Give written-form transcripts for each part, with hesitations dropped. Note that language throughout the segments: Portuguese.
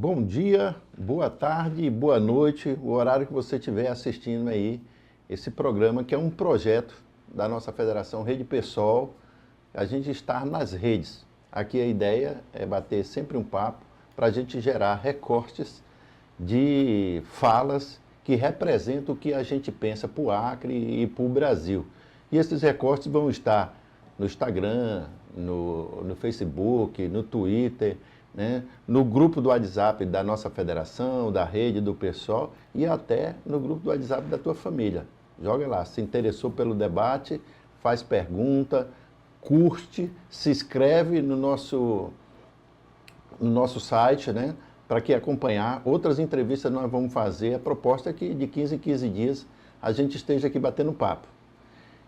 Bom dia, boa tarde e boa noite, o horário que você estiver assistindo aí esse programa, que é um projeto da nossa Federação Rede PSOL, a gente estar nas redes. Aqui a ideia é bater sempre um papo para a gente gerar recortes de falas que representam o que a gente pensa para o Acre e para o Brasil. E esses recortes vão estar no Instagram, no Facebook, no Twitter, né, no grupo do WhatsApp da nossa federação, da rede, do PSOL e até no grupo do WhatsApp da tua família. Joga lá, se interessou pelo debate, faz pergunta, curte, se inscreve no nosso site, né, para que acompanhar outras entrevistas nós vamos fazer. A proposta é que de 15 em 15 dias a gente esteja aqui batendo papo.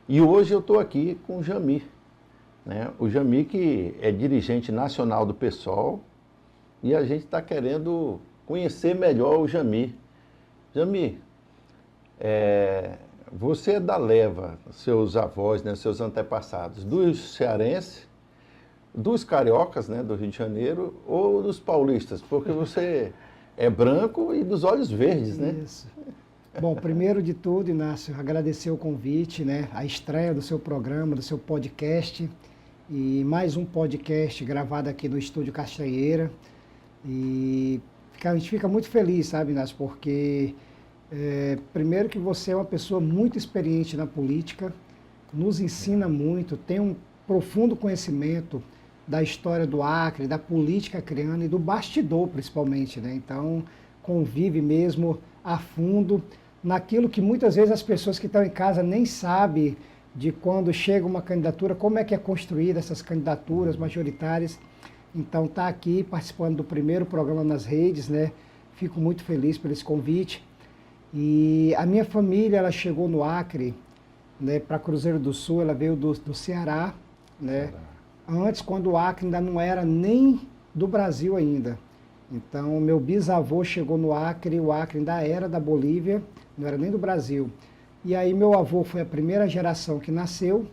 E hoje eu estou aqui com o Jamir, né? O Jamir, que é dirigente nacional do PSOL, e a gente está querendo conhecer melhor o Jamir. Jamir, você é da leva, seus avós, né, seus antepassados, dos cearenses, dos cariocas, né, do Rio de Janeiro, ou dos paulistas? Porque você é branco e dos olhos verdes, né? Isso. Bom, primeiro de tudo, Inácio, agradecer o convite, né, a estreia do seu programa, do seu podcast, e mais um podcast gravado aqui no Estúdio Castanheira. E a gente fica muito feliz, sabe, Inácio, porque primeiro que você é uma pessoa muito experiente na política, nos ensina muito, tem um profundo conhecimento da história do Acre, da política acreana e do bastidor, principalmente, né? Então, convive mesmo a fundo naquilo que muitas vezes as pessoas que estão em casa nem sabem de quando chega uma candidatura, como é que é construída essas candidaturas majoritárias. Então, tá aqui participando do primeiro programa nas redes, né? Fico muito feliz por esse convite. E a minha família, ela chegou no Acre, né, para Cruzeiro do Sul, ela veio do Ceará, né? Antes, quando o Acre ainda não era nem do Brasil ainda. Então, meu bisavô chegou no Acre, o Acre ainda era da Bolívia, não era nem do Brasil. E aí meu avô foi a primeira geração que nasceu,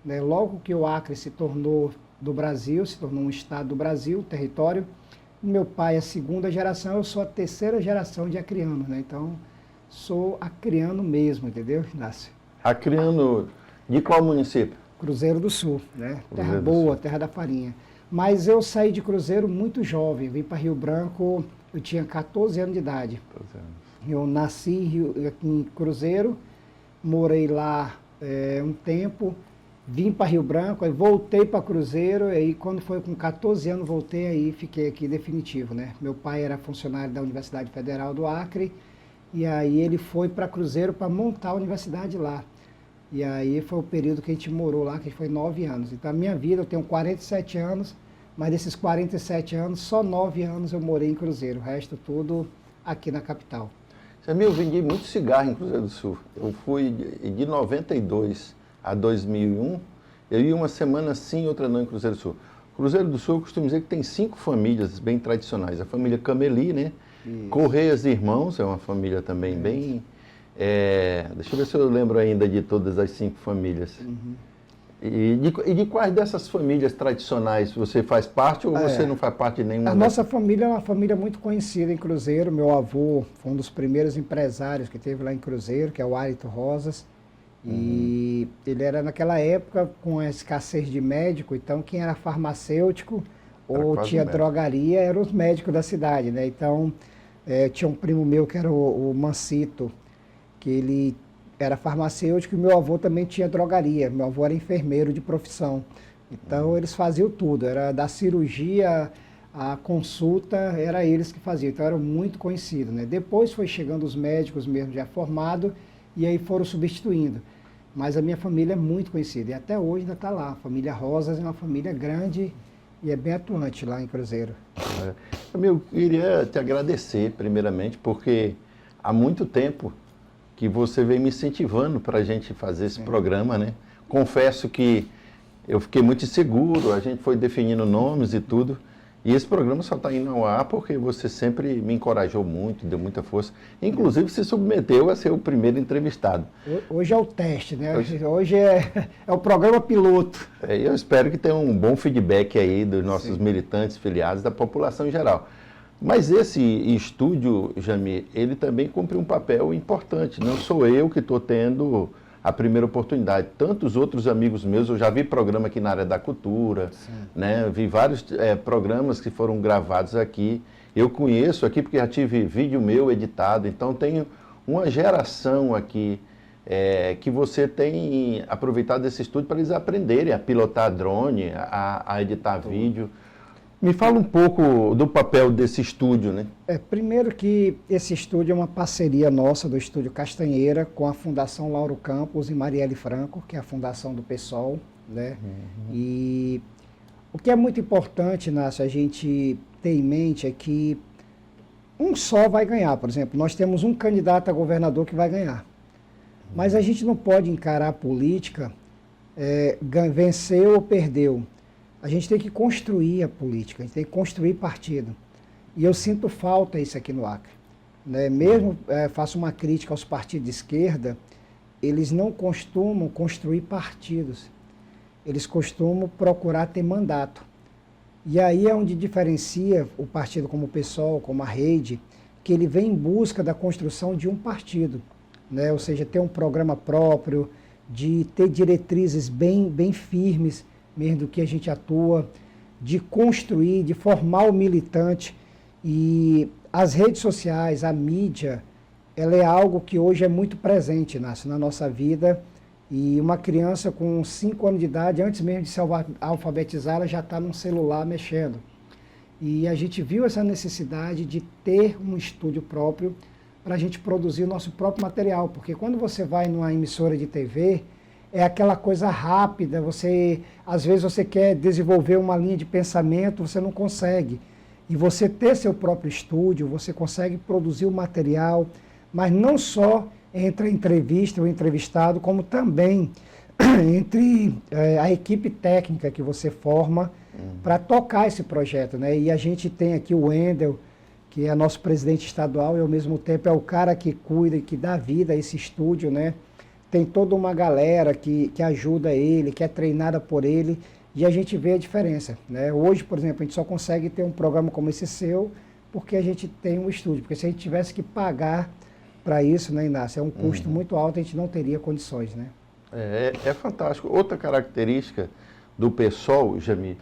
né? Logo que o Acre se tornou do Brasil, se tornou um estado do Brasil, território. Meu pai é a segunda geração, eu sou a terceira geração de acreano, né? Então, sou acreano mesmo, entendeu, Inácio? Acreano de qual município? Cruzeiro do Sul, né? Cruzeiro Terra boa, terra da farinha. Mas eu saí de Cruzeiro muito jovem, vim para Rio Branco, eu tinha 14 anos de idade. 14 anos. Eu nasci aqui em Cruzeiro, morei lá um tempo, vim para Rio Branco, aí voltei para Cruzeiro, aí quando foi com 14 anos voltei, aí fiquei aqui definitivo, né? Meu pai era funcionário da Universidade Federal do Acre, e aí ele foi para Cruzeiro para montar a universidade lá. E aí foi o período que a gente morou lá, que foi 9 anos. Então a minha vida, eu tenho 47 anos, mas desses 47 anos, só 9 anos eu morei em Cruzeiro, o resto tudo aqui na capital. Eu vendi muito cigarro em Cruzeiro do Sul. Eu fui de 92 a 2001, eu ia uma semana sim, outra não em Cruzeiro do Sul. Cruzeiro do Sul, eu costumo dizer que tem 5 famílias bem tradicionais. A família Cameli, né? Isso. Correias Irmãos, é uma família também bem... deixa eu ver se eu lembro ainda de todas as 5 famílias. Uhum. E de quais dessas famílias tradicionais você faz parte ou você não faz parte de nenhuma? A nossa família é uma família muito conhecida em Cruzeiro. Meu avô foi um dos primeiros empresários que teve lá em Cruzeiro, que é o Arito Rosas. E ele era naquela época com a escassez de médico, então quem era farmacêutico ou tinha drogaria eram os médicos da cidade, né? Então tinha um primo meu que era o Mancito, que ele era farmacêutico, e meu avô também tinha drogaria. Meu avô era enfermeiro de profissão. Então eles faziam tudo, era da cirurgia, a consulta, era eles que faziam. Então eram muito conhecidos, né? Depois foi chegando os médicos mesmo já formados, e aí foram substituindo. Mas a minha família é muito conhecida, e até hoje ainda está lá. A família Rosas é uma família grande e é bem atuante lá em Cruzeiro. Eu queria te agradecer, primeiramente, porque há muito tempo que você vem me incentivando para a gente fazer esse programa, né? Confesso que eu fiquei muito inseguro, a gente foi definindo nomes e tudo, e esse programa só está indo ao ar porque você sempre me encorajou muito, deu muita força, inclusive se submeteu a ser o primeiro entrevistado. Hoje é o teste, né? Hoje é o programa piloto. Eu espero que tenha um bom feedback aí dos nossos militantes, filiados, da população em geral. Mas esse estúdio, Jamir, ele também cumpre um papel importante. Não sou eu que estou tendo a primeira oportunidade. Tantos outros amigos meus, eu já vi programa aqui na área da cultura, né? Vi vários programas que foram gravados aqui. Eu conheço aqui porque já tive vídeo meu editado, então tenho uma geração aqui que você tem aproveitado esse estúdio para eles aprenderem a pilotar drone, a editar vídeo. Me fala um pouco do papel desse estúdio, né? Primeiro que esse estúdio é uma parceria nossa do Estúdio Castanheira com a Fundação Lauro Campos e Marielle Franco, que é a fundação do PSOL, né? E o que é muito importante, Inácio, a gente ter em mente é que um só vai ganhar. Por exemplo, nós temos um candidato a governador que vai ganhar. Mas a gente não pode encarar a política, venceu ou perdeu. A gente tem que construir a política, a gente tem que construir partido. E eu sinto falta isso aqui no Acre. Né? Mesmo faço uma crítica aos partidos de esquerda, eles não costumam construir partidos. Eles costumam procurar ter mandato. E aí é onde diferencia o partido como o PSOL, como a Rede, que ele vem em busca da construção de um partido. Né? Ou seja, ter um programa próprio, de ter diretrizes bem firmes, mesmo do que a gente atua, de construir, de formar o militante. E as redes sociais, a mídia, ela é algo que hoje é muito presente, Inácio, na nossa vida. E uma criança com 5 anos de idade, antes mesmo de se alfabetizar, ela já está num celular mexendo. E a gente viu essa necessidade de ter um estúdio próprio para a gente produzir o nosso próprio material. Porque quando você vai numa emissora de TV, é aquela coisa rápida, às vezes você quer desenvolver uma linha de pensamento, você não consegue. E você ter seu próprio estúdio, você consegue produzir o material, mas não só entre a entrevista ou entrevistado, como também entre a equipe técnica que você forma para tocar esse projeto. Né? E a gente tem aqui o Wendel, que é nosso presidente estadual e ao mesmo tempo é o cara que cuida e que dá vida a esse estúdio, né? Tem toda uma galera que ajuda ele, que é treinada por ele, e a gente vê a diferença. Né? Hoje, por exemplo, a gente só consegue ter um programa como esse seu porque a gente tem um estúdio. Porque se a gente tivesse que pagar para isso, né, Inácio, é um custo muito alto, a gente não teria condições. Né? É fantástico. Outra característica do PSOL, Jamir,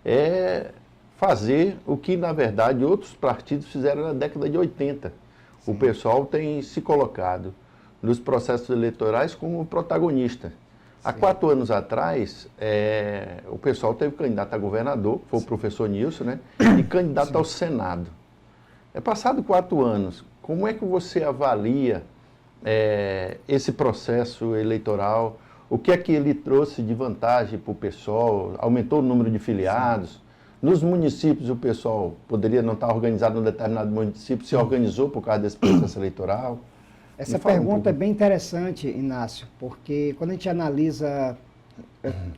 é fazer o que, na verdade, outros partidos fizeram na década de 80. Sim. O PSOL tem se colocado nos processos eleitorais como protagonista. Sim. Há 4 anos atrás, o PSOL teve candidato a governador, foi o professor Nilson, né? E candidato Sim. ao Senado. Passado 4 anos, como é que você avalia esse processo eleitoral? O que é que ele trouxe de vantagem para o PSOL? Aumentou o número de filiados? Sim. Nos municípios, o PSOL poderia não estar organizado em um determinado município, se organizou por causa desse processo eleitoral? Essa pergunta é bem interessante, Inácio, porque quando a gente analisa,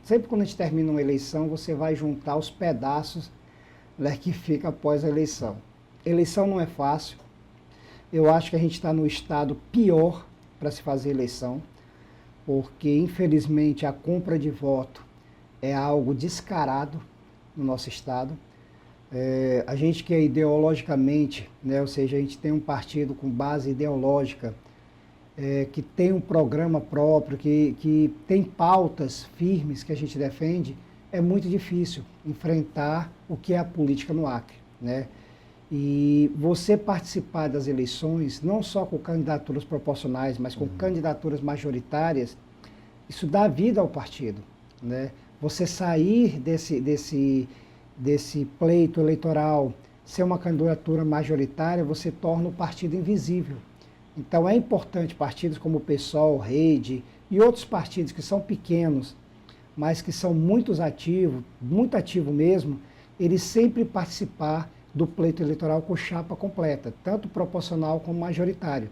sempre quando a gente termina uma eleição, você vai juntar os pedaços, né, que fica após a eleição. Eleição não é fácil. Eu acho que a gente está no estado pior para se fazer eleição, porque infelizmente a compra de voto é algo descarado no nosso estado. A gente que é ideologicamente, né, ou seja, a gente tem um partido com base ideológica, que tem um programa próprio, que tem pautas firmes que a gente defende, é muito difícil enfrentar o que é a política no Acre. Né? E você participar das eleições, não só com candidaturas proporcionais, mas com candidaturas majoritárias, isso dá vida ao partido. Né? Você sair desse pleito eleitoral, ser uma candidatura majoritária, você torna o partido invisível. Então é importante partidos como o PSOL, Rede e outros partidos que são pequenos, mas que são muito ativo mesmo, eles sempre participar do pleito eleitoral com chapa completa, tanto proporcional como majoritário.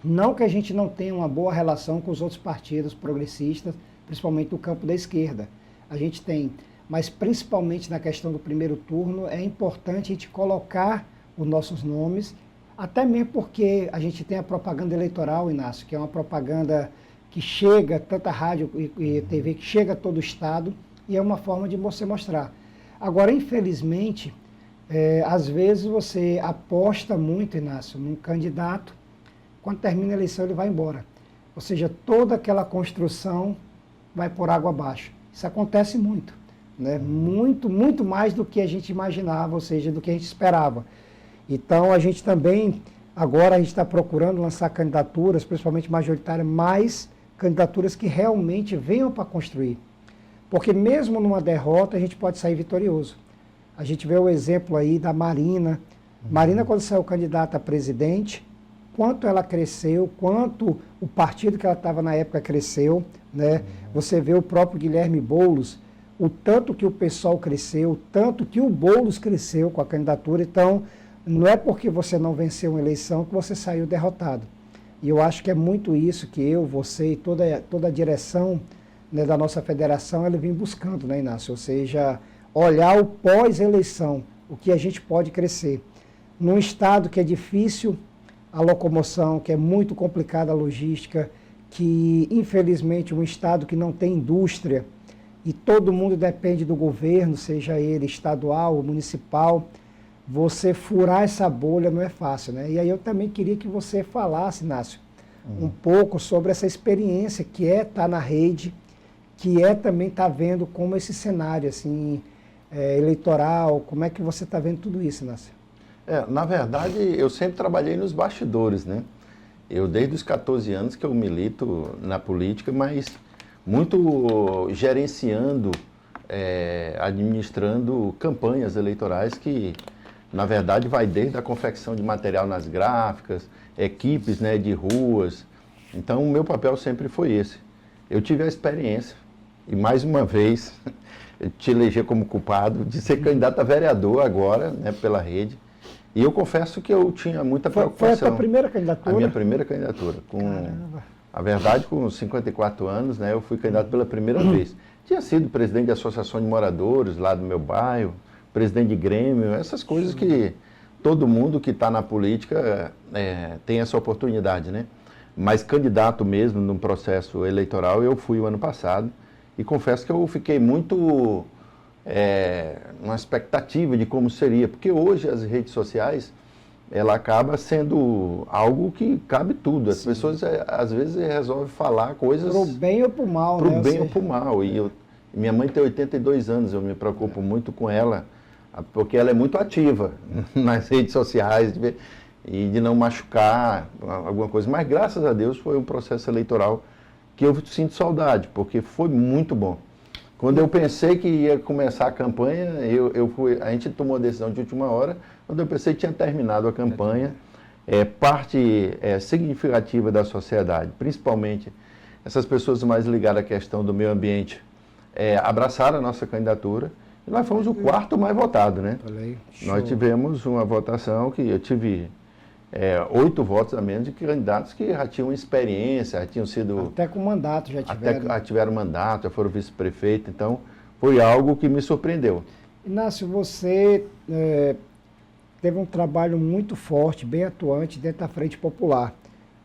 Não que a gente não tenha uma boa relação com os outros partidos progressistas, principalmente no campo da esquerda. A gente tem, mas principalmente na questão do primeiro turno, é importante a gente colocar os nossos nomes, até mesmo porque a gente tem a propaganda eleitoral, Inácio, que é uma propaganda que chega, tanta rádio e TV, que chega a todo o estado, e é uma forma de você mostrar. Agora, infelizmente, Às vezes você aposta muito, Inácio, num candidato, quando termina a eleição ele vai embora. Ou seja, toda aquela construção vai por água abaixo. Isso acontece muito, né? Muito, muito mais do que a gente imaginava, ou seja, do que a gente esperava. Então, a gente também, agora a gente está procurando lançar candidaturas, principalmente majoritárias, mais candidaturas que realmente venham para construir. Porque mesmo numa derrota, a gente pode sair vitorioso. A gente vê o exemplo aí da Marina. Marina, quando saiu candidata a presidente, quanto ela cresceu, quanto o partido que ela estava na época cresceu, né? Você vê o próprio Guilherme Boulos, o tanto que o PSOL cresceu, o tanto que o Boulos cresceu com a candidatura. Então, não é porque você não venceu uma eleição que você saiu derrotado. E eu acho que é muito isso que eu, você e toda a direção, né, da nossa federação, ela vem buscando, né, Inácio? Ou seja, olhar o pós-eleição, o que a gente pode crescer. Num estado que é difícil a locomoção, que é muito complicada a logística, que infelizmente um estado que não tem indústria e todo mundo depende do governo, seja ele estadual ou municipal, você furar essa bolha não é fácil, né? E aí eu também queria que você falasse, Inácio, um pouco sobre essa experiência que é estar na rede, que é também estar vendo como esse cenário assim, eleitoral, como é que você está vendo tudo isso, Inácio? Na verdade, eu sempre trabalhei nos bastidores, né? Eu, desde os 14 anos que eu milito na política, mas muito gerenciando, administrando campanhas eleitorais que, na verdade, vai desde a confecção de material nas gráficas, equipes, né, de ruas. Então, o meu papel sempre foi esse. Eu tive a experiência, e mais uma vez, te eleger como culpado de ser candidato a vereador agora, né, pela rede. E eu confesso que eu tinha muita preocupação. Foi a tua primeira candidatura? A minha primeira candidatura. A verdade, com 54 anos, né, eu fui candidato pela primeira vez. Tinha sido presidente da Associação de Moradores lá do meu bairro, presidente de Grêmio, essas coisas que todo mundo que está na política tem essa oportunidade, né? Mas candidato mesmo num processo eleitoral eu fui o ano passado e confesso que eu fiquei muito uma expectativa de como seria, porque hoje as redes sociais, ela acaba sendo algo que cabe tudo. As pessoas, às vezes, resolvem falar coisas... Pro bem ou pro mal, né? Pro bem ou pro mal. E minha mãe tem 82 anos, eu me preocupo muito com ela, porque ela é muito ativa nas redes sociais e de não machucar alguma coisa. Mas, graças a Deus, foi um processo eleitoral que eu sinto saudade, porque foi muito bom. Quando eu pensei que ia começar a campanha, a gente tomou a decisão de última hora, quando eu pensei que tinha terminado a campanha, parte significativa da sociedade, principalmente essas pessoas mais ligadas à questão do meio ambiente, abraçaram a nossa candidatura, e nós fomos o quarto mais votado, né? Nós tivemos uma votação que eu tive 8 votos a menos de candidatos que já tinham experiência, já tinham sido... Até com mandato já tiveram. Até tiveram mandato, já foram vice-prefeito, então foi algo que me surpreendeu. Inácio, você teve um trabalho muito forte, bem atuante dentro da Frente Popular,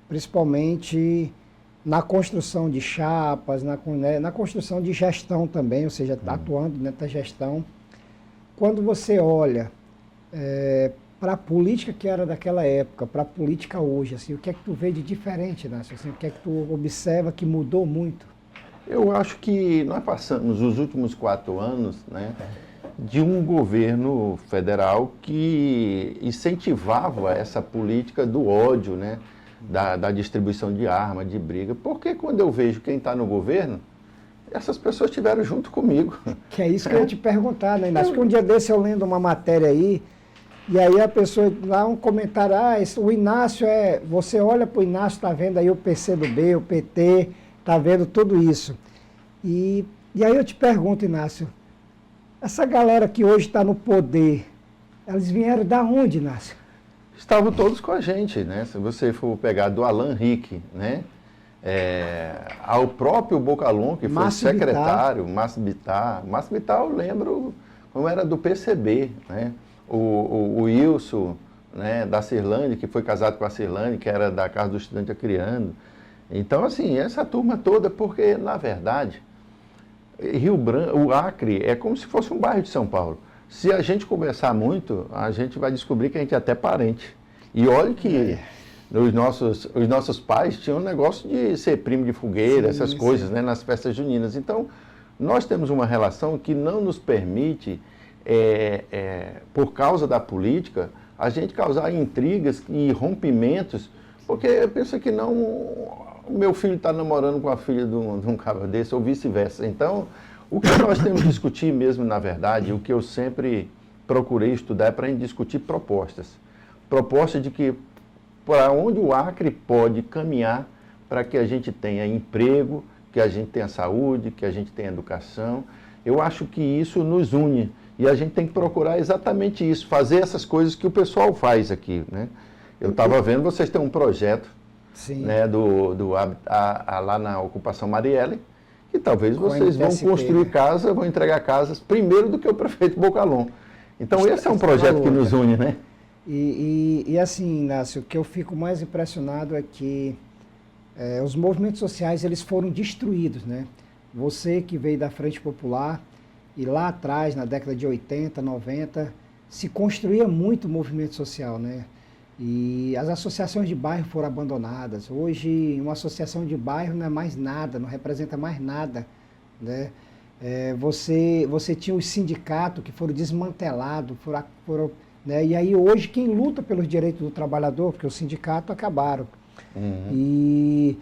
principalmente na construção de chapas, na construção de gestão também, ou seja, atuando dentro da gestão. Quando você olha para a política que era daquela época, para a política hoje, assim, o que é que tu vê de diferente, Inácio? Assim, o que é que tu observa que mudou muito? Eu acho que nós passamos os últimos 4 anos, né, de um governo federal que incentivava essa política do ódio, né, da distribuição de arma, de briga. Porque quando eu vejo quem está no governo, essas pessoas estiveram junto comigo. Que é isso que eu ia te perguntar, né, Inácio? Porque um dia desse eu lendo uma matéria aí, e aí a pessoa, lá um comentário, o Inácio você olha para o Inácio, está vendo aí o PCdoB, o PT, está vendo tudo isso. E aí eu te pergunto, Inácio, essa galera que hoje está no poder, eles vieram da onde, Inácio? Estavam todos com a gente, né? Se você for pegar do Alan Rick, né? Ao próprio Bocalon, que foi secretário, Márcio Bittar. Márcio Bittar, eu lembro como era do PCB, né? O Wilson, né, da Cirlane, que foi casado com a Cirlane, que era da Casa do Estudante Acriano. Então, assim, essa turma toda, porque, na verdade, Rio Branco, o Acre é como se fosse um bairro de São Paulo. Se a gente conversar muito, a gente vai descobrir que a gente é até parente. E olha que os nossos pais tinham um negócio de ser primo de fogueira, essas coisas, né, nas festas juninas. Então, nós temos uma relação que não nos permite, por causa da política, a gente causar intrigas e rompimentos, porque eu penso que não, o meu filho está namorando com a filha de um cara desse, ou vice-versa. Então, o que nós temos que discutir mesmo, na verdade, o que eu sempre procurei estudar é para a gente discutir propostas. Proposta de que, para onde o Acre pode caminhar para que a gente tenha emprego, que a gente tenha saúde, que a gente tenha educação. Eu acho que isso nos une e a gente tem que procurar exatamente isso, fazer essas coisas que o pessoal faz aqui, né? Eu estava vendo, vocês têm um projeto, né, lá na Ocupação Marielle, que talvez vocês vão construir casa, vão entregar casas primeiro do que o prefeito Bocalon. Então esse é um projeto que nos une, né? E assim, Inácio, o que eu fico mais impressionado é que os movimentos sociais, eles foram destruídos, né? Você que veio da Frente Popular, e lá atrás, na década de 80, 90, se construía muito movimento social, né? E as associações de bairro foram abandonadas. Hoje, uma associação de bairro não é mais nada, não representa mais nada, né? Você tinha os sindicatos que foram desmantelados, né? E aí hoje quem luta pelos direitos do trabalhador, porque os sindicatos acabaram. E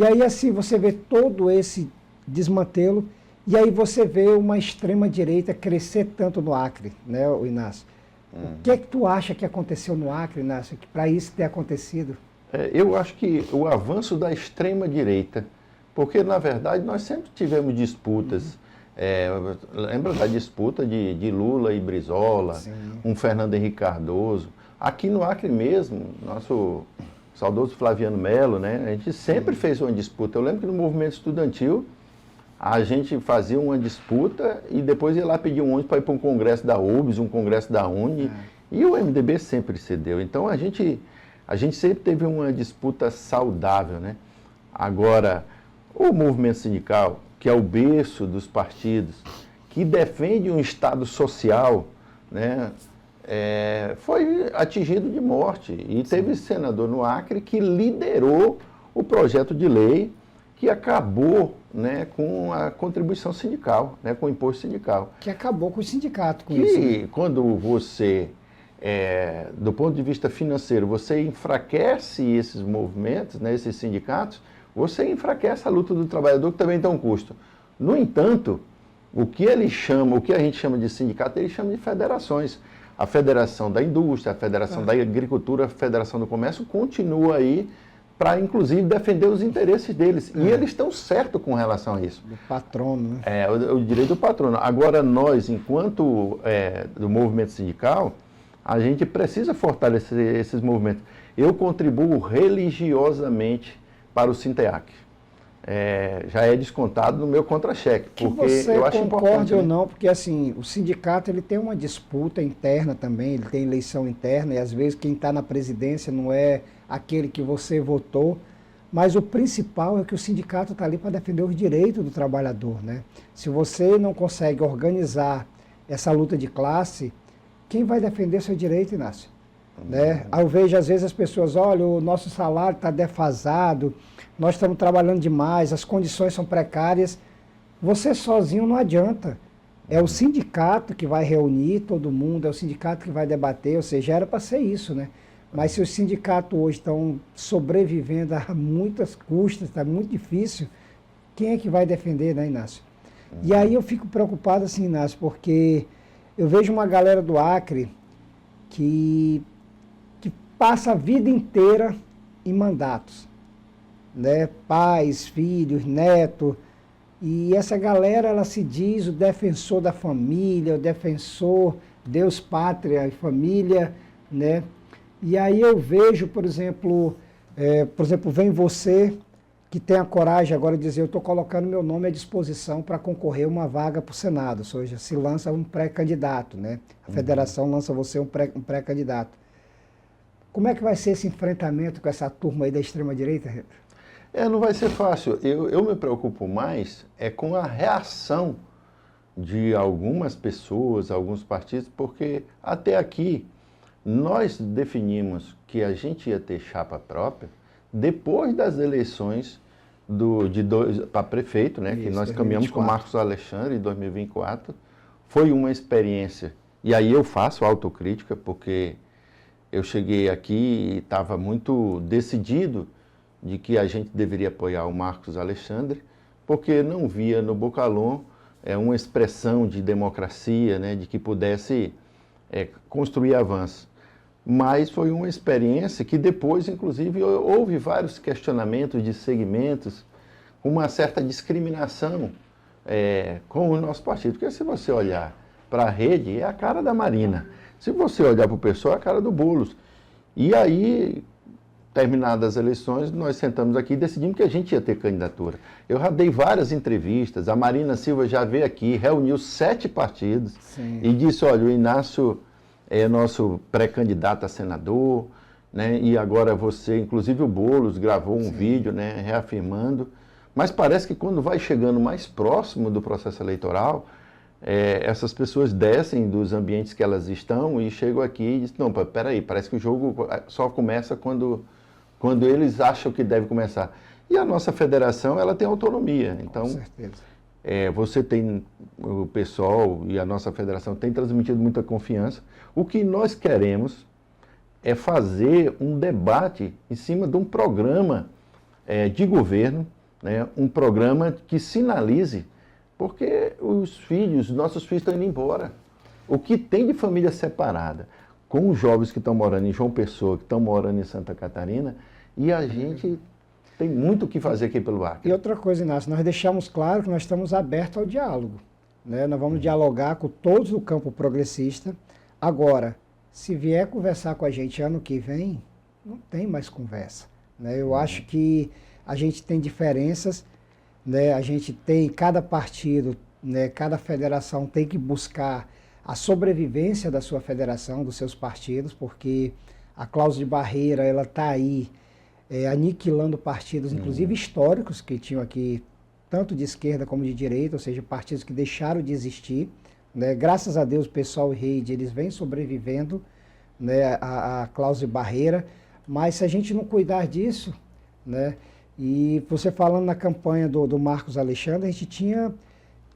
aí assim, você vê todo esse desmantelo, e aí você vê uma extrema-direita crescer tanto no Acre, né, o Inácio? O que é que tu acha que aconteceu no Acre, Inácio, que para isso ter acontecido? Eu acho que o avanço da extrema-direita, porque na verdade nós sempre tivemos disputas. Lembra da disputa de Lula e Brizola, um Fernando Henrique Cardoso. Aqui no Acre mesmo, nosso saudoso Flaviano Melo, né, a gente sempre fez uma disputa. Eu lembro que no movimento estudantil, a gente fazia uma disputa e depois ia lá pedir um ônibus para ir para um congresso da UBS, um congresso da UNE, e o MDB sempre cedeu. Então a gente sempre teve uma disputa saudável, né? Agora, o movimento sindical, que é o berço dos partidos, que defende um Estado social, né, foi atingido de morte. E teve senador no Acre que liderou o projeto de lei que acabou, né, com a contribuição sindical, né, com o imposto sindical. Que acabou com o sindicato, com isso. E quando você, do ponto de vista financeiro, você enfraquece esses movimentos, né, esses sindicatos, você enfraquece a luta do trabalhador, que também tem um custo. No entanto, o que a gente chama de sindicato, ele chama de federações. A Federação da Indústria, a Federação da Agricultura, a Federação do Comércio continua aí para, inclusive, defender os interesses deles. E eles estão certos com relação a isso. Do patrono, né? O direito do patrono. Agora, nós, enquanto do movimento sindical, a gente precisa fortalecer esses movimentos. Eu contribuo religiosamente para o Sinteac. Já é descontado no meu contra-cheque, porque você eu acho importante. Concorde ou não, porque assim, o sindicato ele tem uma disputa interna também, ele tem eleição interna, e às vezes quem está na presidência não é aquele que você votou, mas o principal é que o sindicato está ali para defender os direitos do trabalhador, né? Se você não consegue organizar essa luta de classe, quem vai defender seu direito, Inácio? Né? Eu vejo às vezes as pessoas, olha, o nosso salário está defasado, nós estamos trabalhando demais, as condições são precárias. Você sozinho não adianta. É o sindicato que vai reunir todo mundo, é o sindicato que vai debater, ou seja, era para ser isso, né? Mas se os sindicatos hoje estão sobrevivendo a muitas custas, está muito difícil, quem é que vai defender, né, Inácio? E aí eu fico preocupado assim, Inácio, porque eu vejo uma galera do Acre que passa a vida inteira em mandatos, né? Pais, filhos, netos, e essa galera, ela se diz o defensor da família, o defensor Deus, pátria e família, né? E aí eu vejo, por exemplo, vem você que tem a coragem agora de dizer, eu estou colocando meu nome à disposição para concorrer a uma vaga para o Senado, ou seja, se lança um pré-candidato, né? A federação lança você um pré-candidato. Como é que vai ser esse enfrentamento com essa turma aí da extrema-direita? Não vai ser fácil. Eu me preocupo mais com a reação de algumas pessoas, alguns partidos, porque até aqui nós definimos que a gente ia ter chapa própria depois das eleições para prefeito, né, que nós caminhamos com Marcos Alexandre em 2024. Foi uma experiência, e aí eu faço autocrítica, porque eu cheguei aqui e estava muito decidido de que a gente deveria apoiar o Marcos Alexandre, porque não via no Bocalhon uma expressão de democracia, né, de que pudesse construir avanço. Mas foi uma experiência que depois, inclusive, houve vários questionamentos de segmentos, uma certa discriminação com o nosso partido. Porque se você olhar para a rede, é a cara da Marina. Se você olhar para o pessoal, é a cara do Boulos. E aí, terminadas as eleições, nós sentamos aqui e decidimos que a gente ia ter candidatura. Eu já dei várias entrevistas, a Marina Silva já veio aqui, reuniu 7 partidos. Sim. E disse, olha, o Inácio é nosso pré-candidato a senador, né? E agora você, inclusive o Boulos, gravou um vídeo, né, reafirmando. Mas parece que quando vai chegando mais próximo do processo eleitoral, essas pessoas descem dos ambientes que elas estão e chegam aqui e dizem, não, peraí, parece que o jogo só começa quando eles acham que deve começar. E a nossa federação, ela tem autonomia. Então, com certeza. Você tem, o pessoal e a nossa federação tem transmitido muita confiança. O que nós queremos é fazer um debate em cima de um programa de governo, né, um programa que sinalize, porque nossos filhos estão indo embora. O que tem de família separada, com os jovens que estão morando em João Pessoa, que estão morando em Santa Catarina, e a gente tem muito o que fazer aqui pelo Acre. E outra coisa, Inácio, nós deixamos claro que nós estamos abertos ao diálogo, né? Nós vamos dialogar com todos do campo progressista. Agora, se vier conversar com a gente ano que vem, não tem mais conversa, né? Eu acho que a gente tem diferenças, né? A gente tem, cada partido, né, cada federação tem que buscar a sobrevivência da sua federação, dos seus partidos, porque a cláusula de barreira, ela está aí aniquilando partidos, inclusive históricos, que tinham aqui tanto de esquerda como de direita, ou seja, partidos que deixaram de existir, né? Graças a Deus, o PSOL e Rede, eles vêm sobrevivendo, né, a cláusula de barreira, mas se a gente não cuidar disso, né, e você falando na campanha do Marcos Alexandre, a gente tinha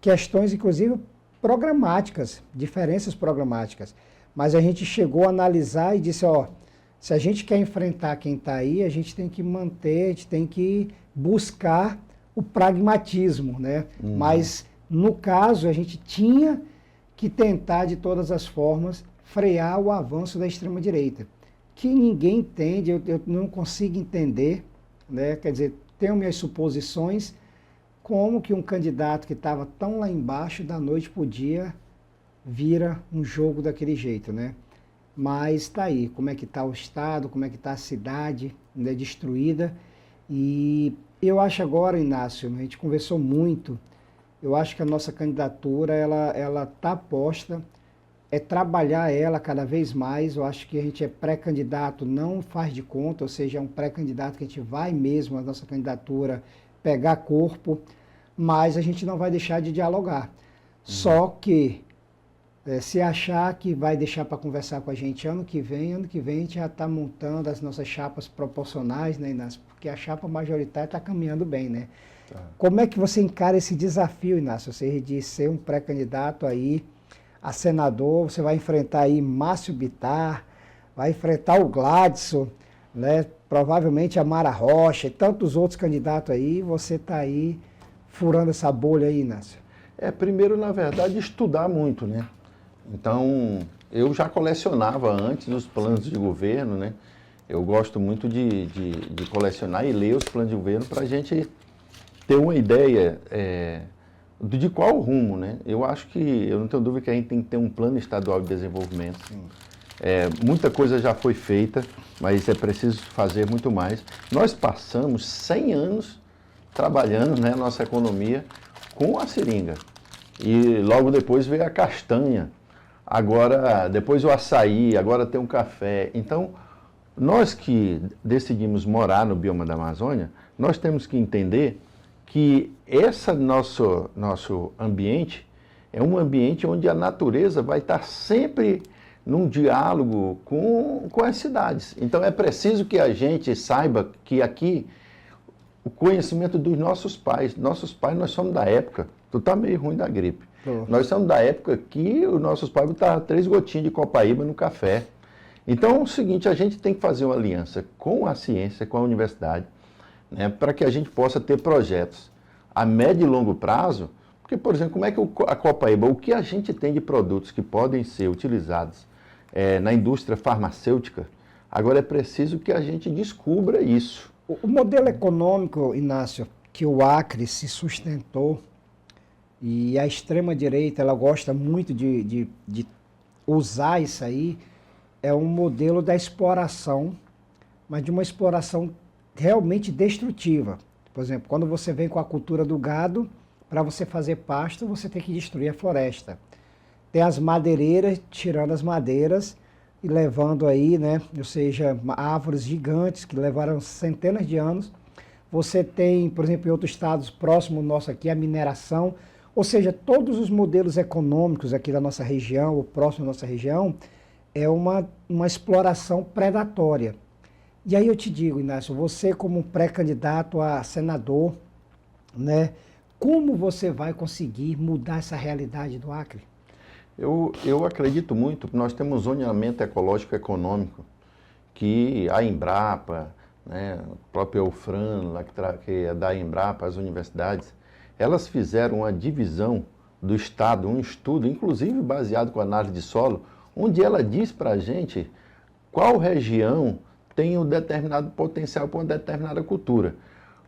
questões, inclusive, programáticas, diferenças programáticas, mas a gente chegou a analisar e disse, ó, se a gente quer enfrentar quem está aí, a gente tem que manter, a gente tem que buscar o pragmatismo, né? Mas, no caso, a gente tinha que tentar, de todas as formas, frear o avanço da extrema-direita, que ninguém entende, eu não consigo entender, né? Quer dizer, tenho minhas suposições, como que um candidato que estava tão lá embaixo, da noite para o dia, vira um jogo daquele jeito, né? Mas está aí, como é que está o estado, como é que está a cidade, né, destruída. E eu acho agora, Inácio, a gente conversou muito, eu acho que a nossa candidatura, ela está posta, trabalhar ela cada vez mais. Eu acho que a gente é pré-candidato, não faz de conta, ou seja, é um pré-candidato que a gente vai mesmo, a nossa candidatura, pegar corpo, mas a gente não vai deixar de dialogar. Só que se achar que vai deixar para conversar com a gente ano que vem a gente já está montando as nossas chapas proporcionais, né, Inácio? Porque a chapa majoritária está caminhando bem, né? Tá. Como é que você encara esse desafio, Inácio? Você de ser um pré-candidato aí a senador, você vai enfrentar aí Márcio Bittar, vai enfrentar o Gladson, né? Provavelmente a Mara Rocha e tantos outros candidatos aí, você está aí furando essa bolha aí, Inácio? Primeiro, na verdade, estudar muito, né? Então, eu já colecionava antes os planos de governo, né? Eu gosto muito de colecionar e ler os planos de governo para a gente ter uma ideia de qual rumo, né? Eu acho que, eu não tenho dúvida que a gente tem que ter um plano estadual de desenvolvimento. Muita coisa já foi feita, mas é preciso fazer muito mais. Nós passamos 100 anos trabalhando, né, nossa economia com a seringa. E logo depois veio a castanha. Agora, depois o açaí, agora tem um café. Então, nós que decidimos morar no bioma da Amazônia, nós temos que entender que esse nosso ambiente, é um ambiente onde a natureza vai estar sempre num diálogo com as cidades. Então é preciso que a gente saiba que aqui o conhecimento dos nossos pais, nós somos da época, tu tá meio ruim da gripe, nós somos da época que os nossos pais botavam 3 gotinhas de copaíba no café. Então é o seguinte, a gente tem que fazer uma aliança com a ciência, com a universidade, né, para que a gente possa ter projetos a médio e longo prazo, porque, por exemplo, como é que a copaíba, o que a gente tem de produtos que podem ser utilizados na indústria farmacêutica, agora é preciso que a gente descubra isso. O modelo econômico, Inácio, que o Acre se sustentou, e a extrema-direita ela gosta muito de usar isso aí, é um modelo da exploração, mas de uma exploração realmente destrutiva. Por exemplo, quando você vem com a cultura do gado, para você fazer pasto, você tem que destruir a floresta. Tem as madeireiras tirando as madeiras e levando aí, né, ou seja, árvores gigantes que levaram centenas de anos. Você tem, por exemplo, em outros estados próximo nosso aqui, a mineração. Ou seja, todos os modelos econômicos aqui da nossa região, ou próximo da nossa região, é uma exploração predatória. E aí eu te digo, Inácio, você como pré-candidato a senador, né, como você vai conseguir mudar essa realidade do Acre? Eu acredito muito que nós temos zoneamento ecológico e econômico, que a Embrapa, né, o próprio Eufran, lá que é da Embrapa, as universidades, elas fizeram uma divisão do Estado, um estudo, inclusive baseado com análise de solo, onde ela diz para a gente qual região tem um determinado potencial para uma determinada cultura.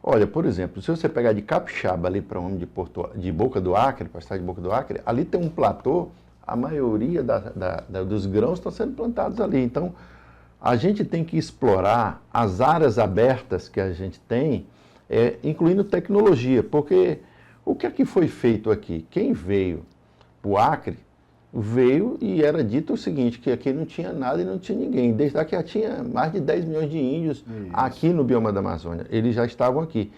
Olha, por exemplo, se você pegar de Capixaba ali para onde de Boca do Acre, para a cidade de Boca do Acre, ali tem um platô, a maioria dos grãos estão sendo plantados ali. Então, a gente tem que explorar as áreas abertas que a gente tem, incluindo tecnologia, porque o que é que foi feito aqui? Quem veio para o Acre, veio e era dito o seguinte, que aqui não tinha nada e não tinha ninguém. Desde aqui já tinha mais de 10 milhões de índios aqui no bioma da Amazônia. Eles já estavam aqui.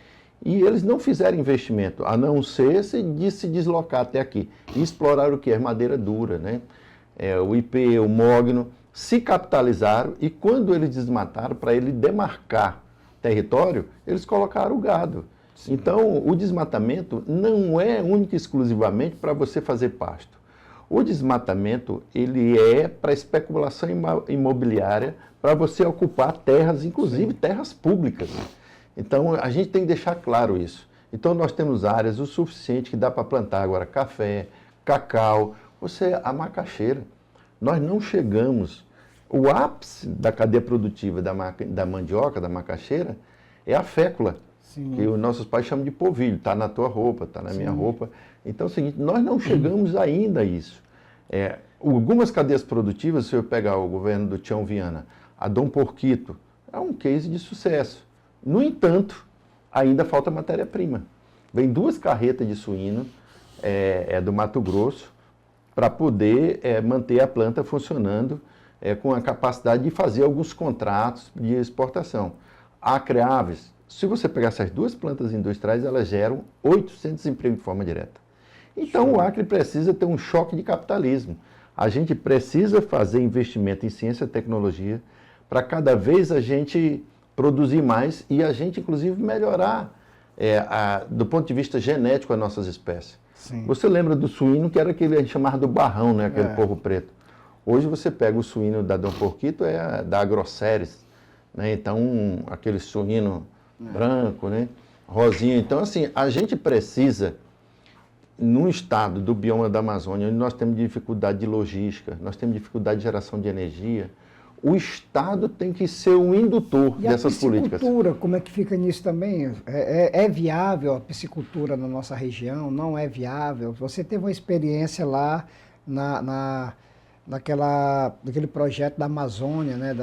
E eles não fizeram investimento, a não ser se deslocar até aqui. E exploraram o que? A madeira dura, né? O ipê, o mogno, se capitalizaram e quando eles desmataram, para ele demarcar território, eles colocaram o gado. Sim. Então, o desmatamento não é único e exclusivamente para você fazer pasto. O desmatamento, ele é para especulação imobiliária, para você ocupar terras, inclusive Sim. terras públicas. Então, a gente tem que deixar claro isso. Então, nós temos áreas o suficiente que dá para plantar agora café, cacau, a macaxeira. Nós não chegamos. O ápice da cadeia produtiva da mandioca, da macaxeira, é a fécula, Sim. que os nossos pais chamam de polvilho. Está na tua roupa, está na Sim. minha roupa. Então é o seguinte, nós não chegamos ainda a isso. Algumas cadeias produtivas, se eu pegar o governo do Tião Viana, a Dom Porquito, é um case de sucesso. No entanto, ainda falta matéria-prima. Vem 2 carretas de suíno do Mato Grosso para poder manter a planta funcionando com a capacidade de fazer alguns contratos de exportação. A Acreaves, se você pegar essas 2 plantas industriais, elas geram 800 empregos de forma direta. Então, Sim. o Acre precisa ter um choque de capitalismo. A gente precisa fazer investimento em ciência e tecnologia para cada vez a gente produzir mais e a gente, inclusive, melhorar do ponto de vista genético as nossas espécies. Sim. Você lembra do suíno, que era aquele a gente chamava do barrão, né? Aquele porro preto. Hoje você pega o suíno da Dom Porquito, da Agroceres, né? Então, aquele suíno branco, né? Rosinha. Então, assim, a gente precisa, num estado do bioma da Amazônia, onde nós temos dificuldade de logística, nós temos dificuldade de geração de energia, o Estado tem que ser o indutor dessas políticas. E a piscicultura, como é que fica nisso também? É viável a piscicultura na nossa região? Não é viável? Você teve uma experiência lá naquele projeto da Amazônia, né?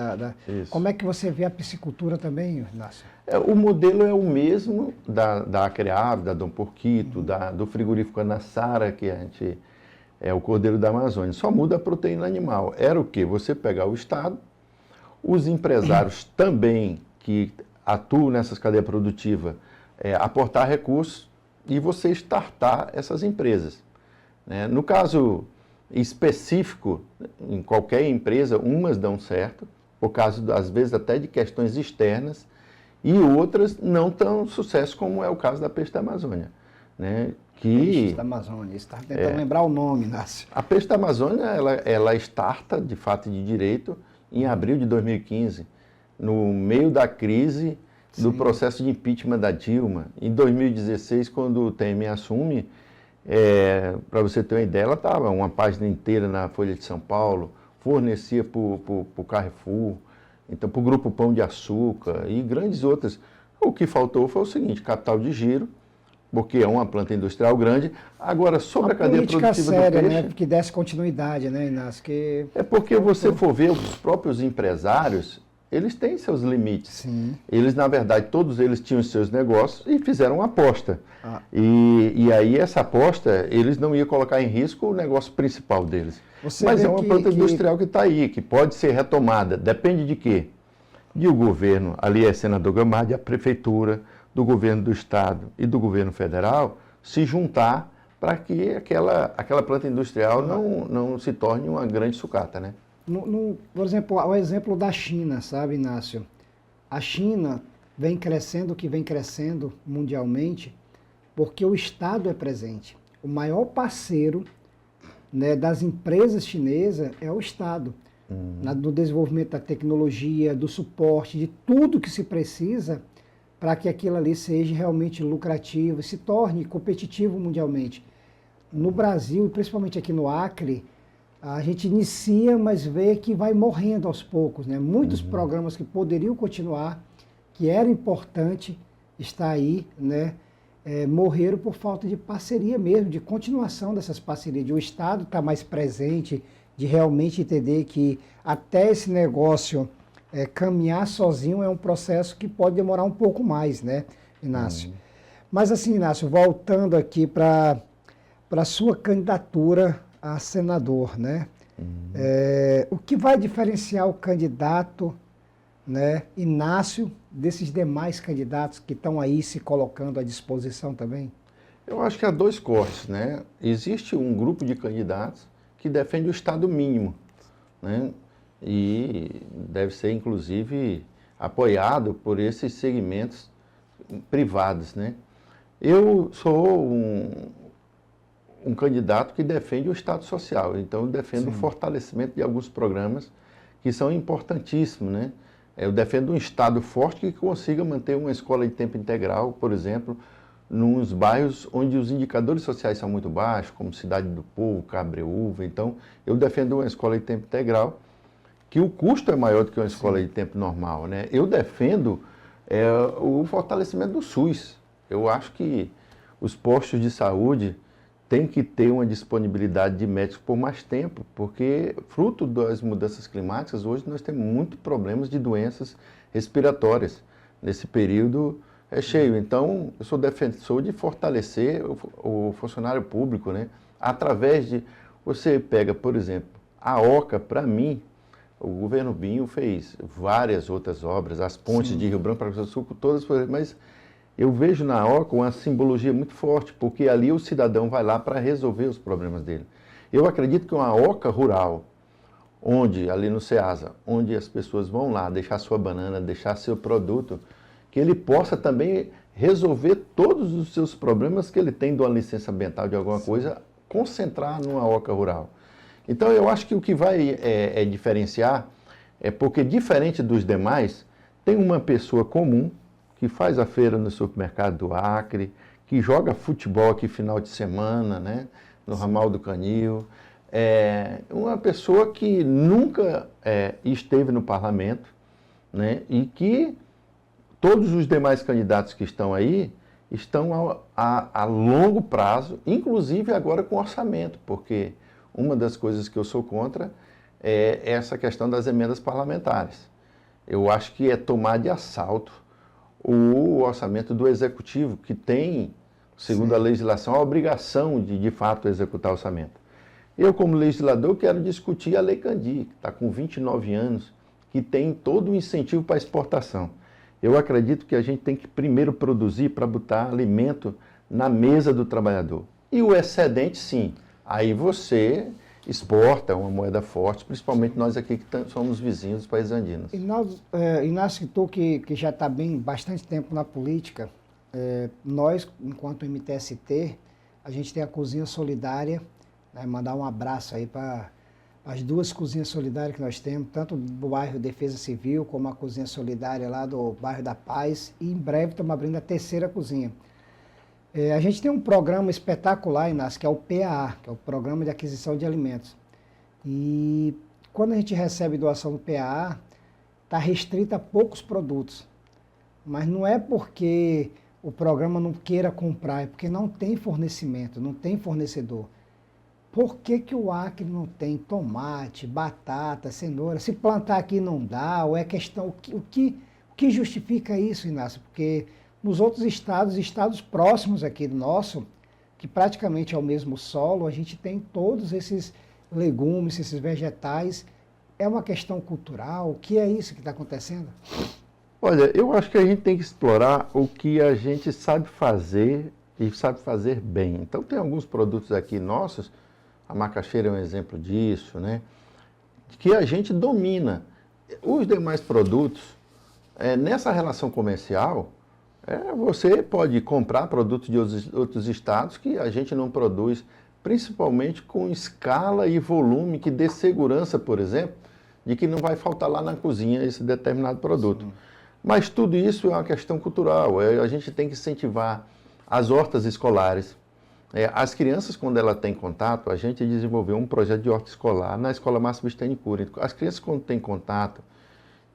Como é que você vê a piscicultura também, Inácio? O modelo é o mesmo da Acreave, da Dom Porquito, do frigorífico Anassara, que a gente é o Cordeiro da Amazônia. Só muda a proteína animal. Era o quê? Você pegar o Estado, os empresários também que atuam nessas cadeias produtivas, aportar recursos e você startar essas empresas. né? No caso específico, em qualquer empresa, umas dão certo, por causa, às vezes, até de questões externas, e outras não tão sucesso, como é o caso da Peixe da Amazônia, né? Peixes da Amazônia, você está tentando lembrar o nome, Inácio. A Peixe da Amazônia, ela starta, de fato e de direito, em abril de 2015, no meio da crise do processo de impeachment da Dilma. Em 2016, quando o Temer assume, para você ter uma ideia, ela estava uma página inteira na Folha de São Paulo, fornecia para o Carrefour, então para o Grupo Pão de Açúcar e grandes outras. O que faltou foi o seguinte, capital de giro, porque é uma planta industrial grande. Agora, sobre a cadeia produtiva séria, do peixe... né? Que desse continuidade, né, Inácio? Que... É porque você for ver os próprios empresários, eles têm seus limites. Sim. Eles, na verdade, todos eles tinham seus negócios e fizeram uma aposta. E aí, essa aposta, eles não iam colocar em risco o negócio principal deles. Mas é uma planta industrial que está aí, que pode ser retomada. Depende de quê? De o governo, ali é senador Gamardi, a prefeitura, do governo do estado e do governo federal se juntar para que aquela planta industrial não se torne uma grande sucata, né? Por exemplo, o exemplo da China, sabe, Inácio? A China vem crescendo mundialmente porque o Estado é presente. O maior parceiro, né, das empresas chinesas é o Estado. No desenvolvimento da tecnologia, do suporte, de tudo que se precisa para que aquilo ali seja realmente lucrativo, se torne competitivo mundialmente. No Brasil, e principalmente aqui no Acre, a gente inicia, mas vê que vai morrendo aos poucos, né? Muitos programas que poderiam continuar, que era importante estar aí, né? Morreram por falta de parceria mesmo, de continuação dessas parcerias, de o Estado estar mais presente, de realmente entender que até esse negócio caminhar sozinho é um processo que pode demorar um pouco mais, né, Inácio? Mas assim, Inácio, voltando aqui para a sua candidatura a senador, né? O que vai diferenciar o candidato, né, Inácio, desses demais candidatos que estão aí se colocando à disposição também? Eu acho que há dois cortes, né? Existe um grupo de candidatos que defende o Estado mínimo, né? E deve ser, inclusive, apoiado por esses segmentos privados, né? Eu sou um candidato que defende o Estado social, então eu defendo o fortalecimento de alguns programas que são importantíssimos, né? Eu defendo um Estado forte que consiga manter uma escola de tempo integral, por exemplo, nos bairros onde os indicadores sociais são muito baixos, como Cidade do Povo, Cabreúva. Então, eu defendo uma escola de tempo integral, que o custo é maior do que uma escola de tempo normal, né? Eu defendo o fortalecimento do SUS. Eu acho que os postos de saúde têm que ter uma disponibilidade de médicos por mais tempo, porque, fruto das mudanças climáticas, hoje nós temos muitos problemas de doenças respiratórias. Nesse período é cheio. Então, eu sou defensor de fortalecer o funcionário público, né? Através de... Você pega, por exemplo, a OCA, para mim, o governo Binho fez várias outras obras, as pontes de Rio Branco para o Sul, todas, mas eu vejo na OCA uma simbologia muito forte, porque ali o cidadão vai lá para resolver os problemas dele. Eu acredito que uma OCA rural, onde, ali no Ceasa, onde as pessoas vão lá deixar sua banana, deixar seu produto, que ele possa também resolver todos os seus problemas que ele tem de uma licença ambiental, de alguma coisa, concentrar numa OCA rural. Então, eu acho que o que vai diferenciar é porque, diferente dos demais, tem uma pessoa comum que faz a feira no supermercado do Acre, que joga futebol aqui final de semana, né, no ramal do Canil, uma pessoa que nunca esteve no parlamento, né, e que todos os demais candidatos que estão aí estão a longo prazo, inclusive agora com orçamento, porque uma das coisas que eu sou contra é essa questão das emendas parlamentares. Eu acho que é tomar de assalto o orçamento do Executivo, que tem, segundo a legislação, a obrigação de fato, executar o orçamento. Eu, como legislador, quero discutir a Lei Candir, que está com 29 anos, que tem todo o incentivo para a exportação. Eu acredito que a gente tem que primeiro produzir para botar alimento na mesa do trabalhador. E o excedente, sim, aí você exporta uma moeda forte, principalmente nós aqui que somos vizinhos dos países andinos. Inácio, tu que já está bastante tempo na política, nós, enquanto MTST, a gente tem a Cozinha Solidária, né, mandar um abraço aí para as duas cozinhas solidárias que nós temos, tanto do bairro Defesa Civil, como a Cozinha Solidária lá do bairro da Paz, e em breve estamos abrindo a terceira cozinha. A gente tem um programa espetacular, Inácio, que é o PAA, que é o Programa de Aquisição de Alimentos. E quando a gente recebe doação do PAA, está restrita a poucos produtos. Mas não é porque o programa não queira comprar, é porque não tem fornecimento, não tem fornecedor. Por que o Acre não tem tomate, batata, cenoura? Se plantar aqui não dá, ou é questão... O que justifica isso, Inácio? Porque nos outros estados próximos aqui do nosso, que praticamente é o mesmo solo, a gente tem todos esses legumes, esses vegetais. É uma questão cultural? O que é isso que está acontecendo? Olha, eu acho que a gente tem que explorar o que a gente sabe fazer e sabe fazer bem. Então tem alguns produtos aqui nossos, a macaxeira é um exemplo disso, né? Que a gente domina. Os demais produtos, nessa relação comercial, você pode comprar produtos de outros estados que a gente não produz, principalmente com escala e volume que dê segurança, por exemplo, de que não vai faltar lá na cozinha esse determinado produto. Sim. Mas tudo isso é uma questão cultural. A gente tem que incentivar as hortas escolares. As crianças, quando elas têm contato, a gente desenvolveu um projeto de horta escolar na Escola Márcio Vistani Cury. As crianças, quando têm contato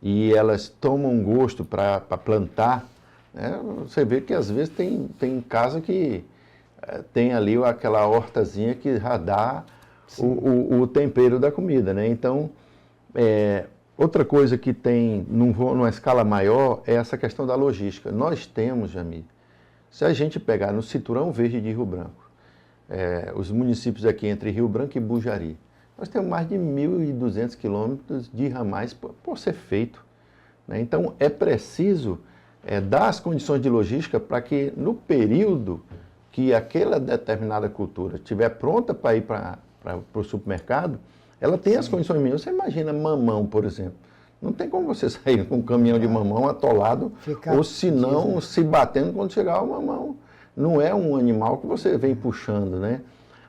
e elas tomam gosto para plantar, você vê que às vezes tem casa que tem ali aquela hortazinha que já dá o tempero da comida, né? Então, outra coisa que tem numa escala maior é essa questão da logística. Nós temos, Jamil, se a gente pegar no Cinturão Verde de Rio Branco, os municípios aqui entre Rio Branco e Bujari, nós temos mais de 1.200 quilômetros de ramais por ser feito, né? Então, é preciso dar as condições de logística para que no período que aquela determinada cultura estiver pronta para ir para o supermercado, ela tem as condições mínimas. Você imagina mamão, por exemplo. Não tem como você sair com um caminhão de mamão atolado, ou se não, se batendo quando chegar o mamão. Não é um animal que você vem puxando, né?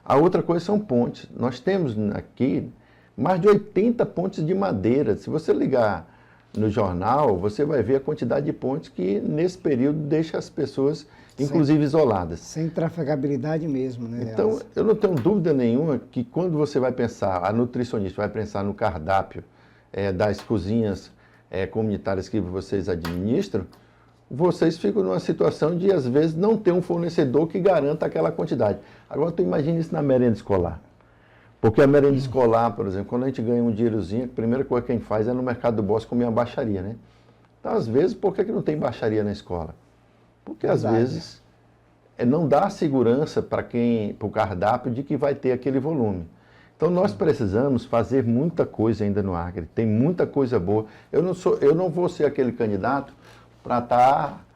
A outra coisa são pontes. Nós temos aqui mais de 80 pontes de madeira. Se você ligar no jornal, você vai ver a quantidade de pontes que, nesse período, deixa as pessoas, inclusive, isoladas. Sem trafegabilidade mesmo, né? Então, eu não tenho dúvida nenhuma que quando você vai pensar, a nutricionista vai pensar no cardápio das cozinhas comunitárias que vocês administram, vocês ficam numa situação de, às vezes, não ter um fornecedor que garanta aquela quantidade. Agora, tu imagina isso na merenda escolar. Porque a merenda escolar, por exemplo, quando a gente ganha um dinheirozinho, a primeira coisa que a gente faz é no Mercado do Bosque comer uma baixaria, né? Então, às vezes, por que não tem baixaria na escola? Porque, às vezes, não dá segurança para o cardápio de que vai ter aquele volume. Então, nós precisamos fazer muita coisa ainda no Acre. Tem muita coisa boa. Eu não vou ser aquele candidato para estar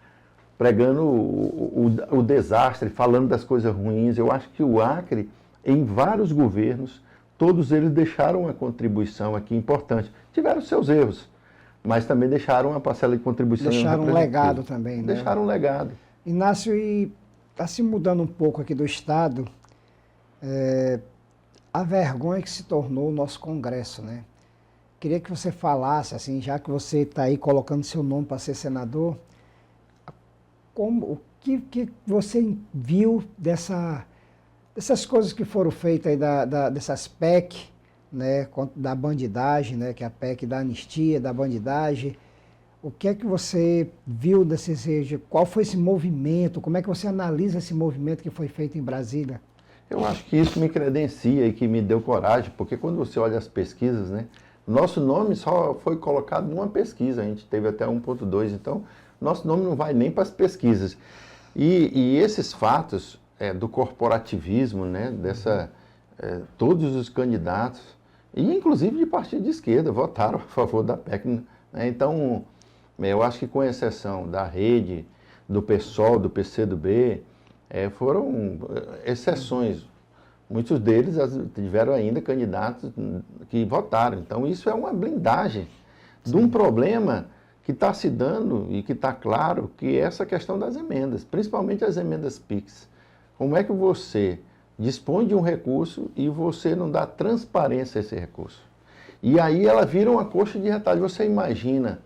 pregando o desastre, falando das coisas ruins. Eu acho que o Acre, em vários governos, todos eles deixaram uma contribuição aqui importante. Tiveram seus erros, mas também deixaram uma parcela de contribuição. Deixaram um legado também, né? Deixaram um legado. Inácio, e está se mudando um pouco aqui do Estado, a vergonha que se tornou o nosso Congresso, né? Queria que você falasse, assim, já que você está aí colocando seu nome para ser senador, o que você viu dessas coisas que foram feitas aí, dessas PEC, né, da bandidagem, né, que é a PEC da anistia, da bandidagem. O que é que você viu qual foi esse movimento, como é que você analisa esse movimento que foi feito em Brasília? Eu acho que isso me credencia e que me deu coragem, porque quando você olha as pesquisas, né, nosso nome só foi colocado numa pesquisa, a gente teve até 1.2, então nosso nome não vai nem para as pesquisas. E esses fatos do corporativismo, né, todos os candidatos, e inclusive de partido de esquerda, votaram a favor da PEC. Né? Então, eu acho que com exceção da Rede, do PSOL, do PCdoB, foram exceções. Muitos deles tiveram ainda candidatos que votaram. Então, isso é uma blindagem de um problema que está se dando e que está claro, que é essa questão das emendas, principalmente as emendas PIX. Como é que você dispõe de um recurso e você não dá transparência a esse recurso? E aí ela vira uma coxa de retalho. Você imagina,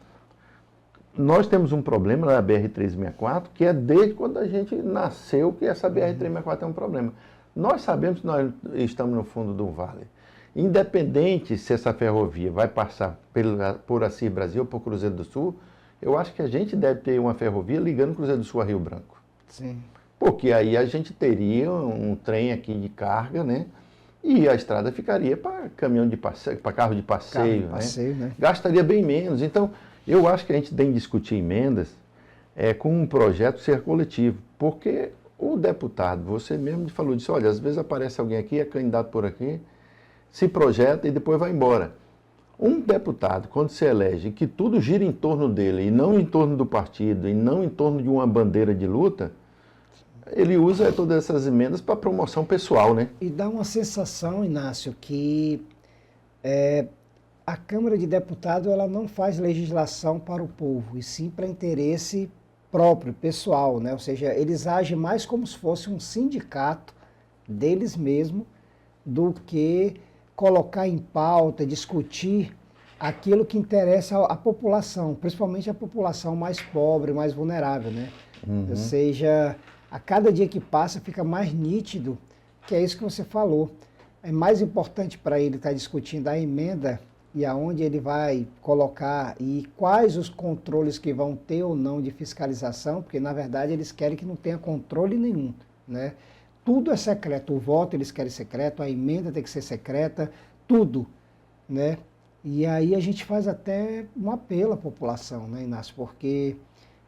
nós temos um problema na BR-364, que é desde quando a gente nasceu que essa BR-364 é um problema. Nós sabemos que nós estamos no fundo do vale. Independente se essa ferrovia vai passar por Assis Brasil ou por Cruzeiro do Sul, eu acho que a gente deve ter uma ferrovia ligando Cruzeiro do Sul a Rio Branco. Sim. Porque aí a gente teria um trem aqui de carga, né? E a estrada ficaria para caminhão de passeio, para carro de passeio, né? Gastaria bem menos. Então, eu acho que a gente tem que discutir emendas com um projeto ser coletivo, porque o deputado, você mesmo falou disso, olha, às vezes aparece alguém aqui, é candidato por aqui, se projeta e depois vai embora. Um deputado, quando se elege, que tudo gira em torno dele, e não em torno do partido, e não em torno de uma bandeira de luta, ele usa todas essas emendas para promoção pessoal, né? E dá uma sensação, Inácio, que a Câmara de Deputados ela não faz legislação para o povo, e sim para interesse próprio, pessoal, né? Ou seja, eles agem mais como se fosse um sindicato deles mesmos do que colocar em pauta, discutir aquilo que interessa à população, principalmente a população mais pobre, mais vulnerável, né? Ou seja, a cada dia que passa fica mais nítido que é isso que você falou. É mais importante para ele estar discutindo a emenda e aonde ele vai colocar e quais os controles que vão ter ou não de fiscalização, porque na verdade eles querem que não tenha controle nenhum, né? Tudo é secreto, o voto eles querem secreto, a emenda tem que ser secreta, tudo, né? E aí a gente faz até um apelo à população, né, Inácio? Porque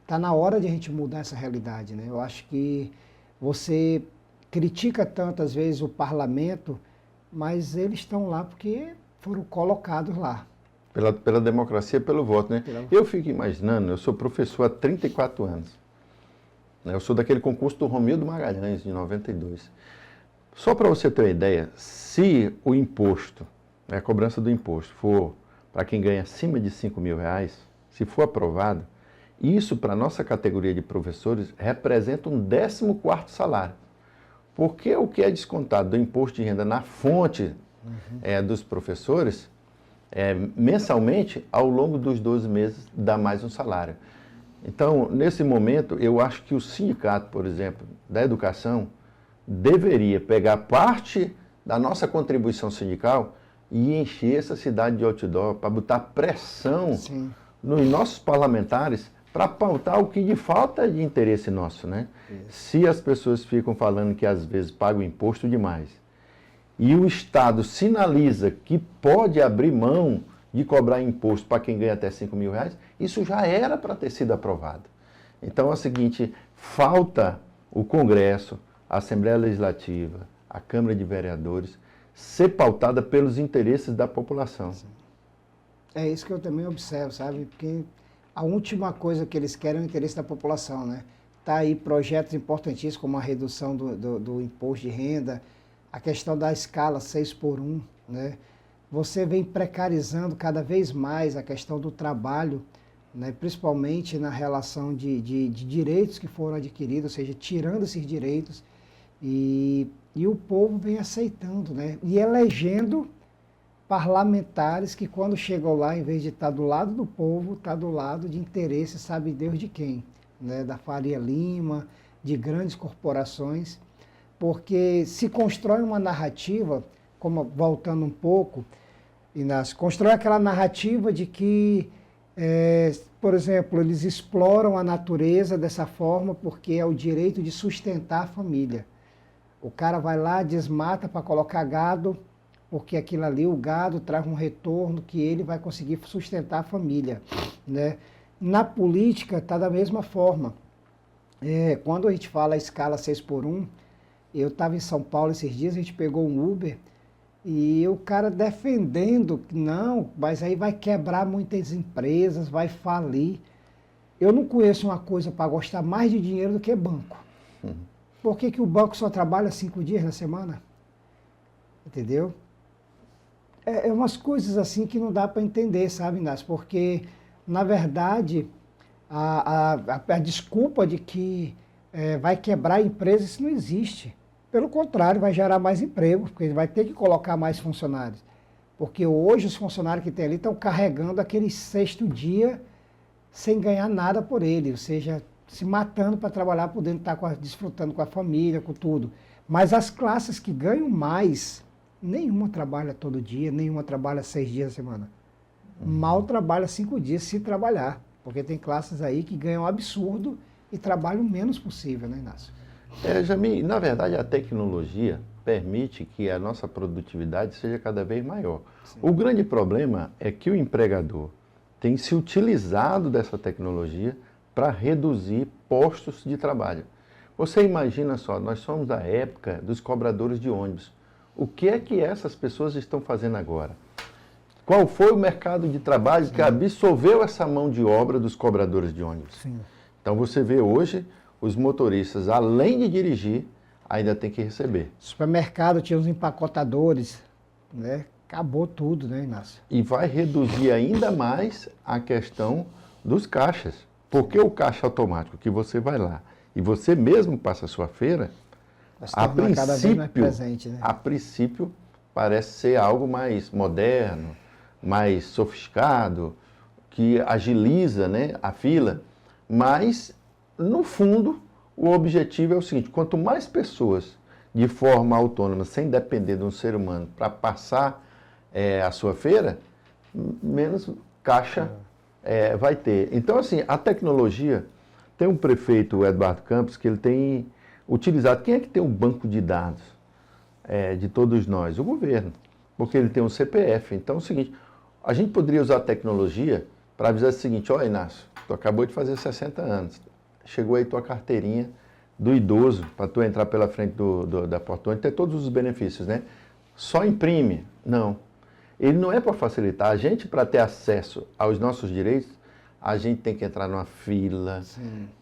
está na hora de a gente mudar essa realidade, né? Eu acho que você critica tantas vezes o parlamento, mas eles estão lá porque foram colocados lá. Pela democracia, pelo voto, né? Eu fico imaginando, eu sou professor há 34 anos. Eu sou daquele concurso do Romildo Magalhães, de 92. Só para você ter uma ideia, se o imposto, a cobrança do imposto, for para quem ganha acima de R$5.000, se for aprovado, isso para a nossa categoria de professores representa um 14º salário. Porque o que é descontado do imposto de renda na fonte dos professores, mensalmente, ao longo dos 12 meses, dá mais um salário. Então, nesse momento, eu acho que o sindicato, por exemplo, da educação, deveria pegar parte da nossa contribuição sindical e encher essa cidade de outdoor para botar pressão nos nossos parlamentares para pautar o que de falta de interesse nosso, né? Se as pessoas ficam falando que às vezes pagam imposto demais e o Estado sinaliza que pode abrir mão de cobrar imposto para quem ganha até R$5.000, isso já era para ter sido aprovado. Então é o seguinte, falta o Congresso, a Assembleia Legislativa, a Câmara de Vereadores, ser pautada pelos interesses da população. É isso que eu também observo, sabe? Porque a última coisa que eles querem é o interesse da população, né? Tá aí projetos importantíssimos como a redução do imposto de renda, a questão da escala 6x1, né? Você vem precarizando cada vez mais a questão do trabalho, né? Principalmente na relação de direitos que foram adquiridos, ou seja, tirando esses direitos, e o povo vem aceitando, né? E elegendo parlamentares que quando chegam lá, em vez de estar do lado do povo, está do lado de interesse, sabe Deus de quem, né? Da Faria Lima, de grandes corporações, porque se constrói uma narrativa, como voltando um pouco, Inácio, constrói aquela narrativa de que, por exemplo, eles exploram a natureza dessa forma porque é o direito de sustentar a família. O cara vai lá, desmata para colocar gado, porque aquilo ali, o gado, traz um retorno que ele vai conseguir sustentar a família, né? Na política está da mesma forma. Quando a gente fala a escala 6x1, eu estava em São Paulo esses dias, a gente pegou um Uber e o cara defendendo que não, mas aí vai quebrar muitas empresas, vai falir. Eu não conheço uma coisa para gostar mais de dinheiro do que banco. Por que o banco só trabalha 5 dias na semana? entendeu? É umas coisas assim que não dá para entender, sabe, Inácio? Porque, na verdade, a desculpa de que vai quebrar a empresa, isso não existe. Pelo contrário, vai gerar mais emprego, porque ele vai ter que colocar mais funcionários. Porque hoje os funcionários que tem ali estão carregando aquele sexto dia sem ganhar nada por ele, ou seja, se matando para trabalhar, podendo estar desfrutando com a família, com tudo. Mas as classes que ganham mais, nenhuma trabalha todo dia, nenhuma trabalha 6 dias a semana. Mal trabalha 5 dias se trabalhar, porque tem classes aí que ganham um absurdo e trabalham o menos possível, né, Inácio? Jamil, na verdade, a tecnologia permite que a nossa produtividade seja cada vez maior. Sim. O grande problema é que o empregador tem se utilizado dessa tecnologia para reduzir postos de trabalho. Você imagina só, nós somos da época dos cobradores de ônibus. O que é que essas pessoas estão fazendo agora? Qual foi o mercado de trabalho que absorveu essa mão de obra dos cobradores de ônibus? Sim. Então você vê hoje os motoristas, além de dirigir, ainda tem que receber. Supermercado tinha os empacotadores, né? Acabou tudo, né, Inácio? E vai reduzir ainda mais a questão dos caixas. Porque o caixa automático que você vai lá e você mesmo passa a sua feira, cada vez mais presente, né? a princípio parece ser algo mais moderno, mais sofisticado, que agiliza, né, a fila, mas no fundo o objetivo é o seguinte: quanto mais pessoas de forma autônoma, sem depender de um ser humano, para passar a sua feira, menos caixa vai ter. Então, assim, a tecnologia, tem um prefeito, o Eduardo Campos, que ele tem utilizado. Quem é que tem um banco de dados de todos nós? O governo, porque ele tem um CPF. Então é o seguinte, a gente poderia usar a tecnologia para avisar o seguinte: ó, Inácio, tu acabou de fazer 60 anos, chegou aí tua carteirinha do idoso, para tu entrar pela frente da portão e ter todos os benefícios, né? Só imprime? Não. Ele não é para facilitar. A gente, para ter acesso aos nossos direitos, a gente tem que entrar numa fila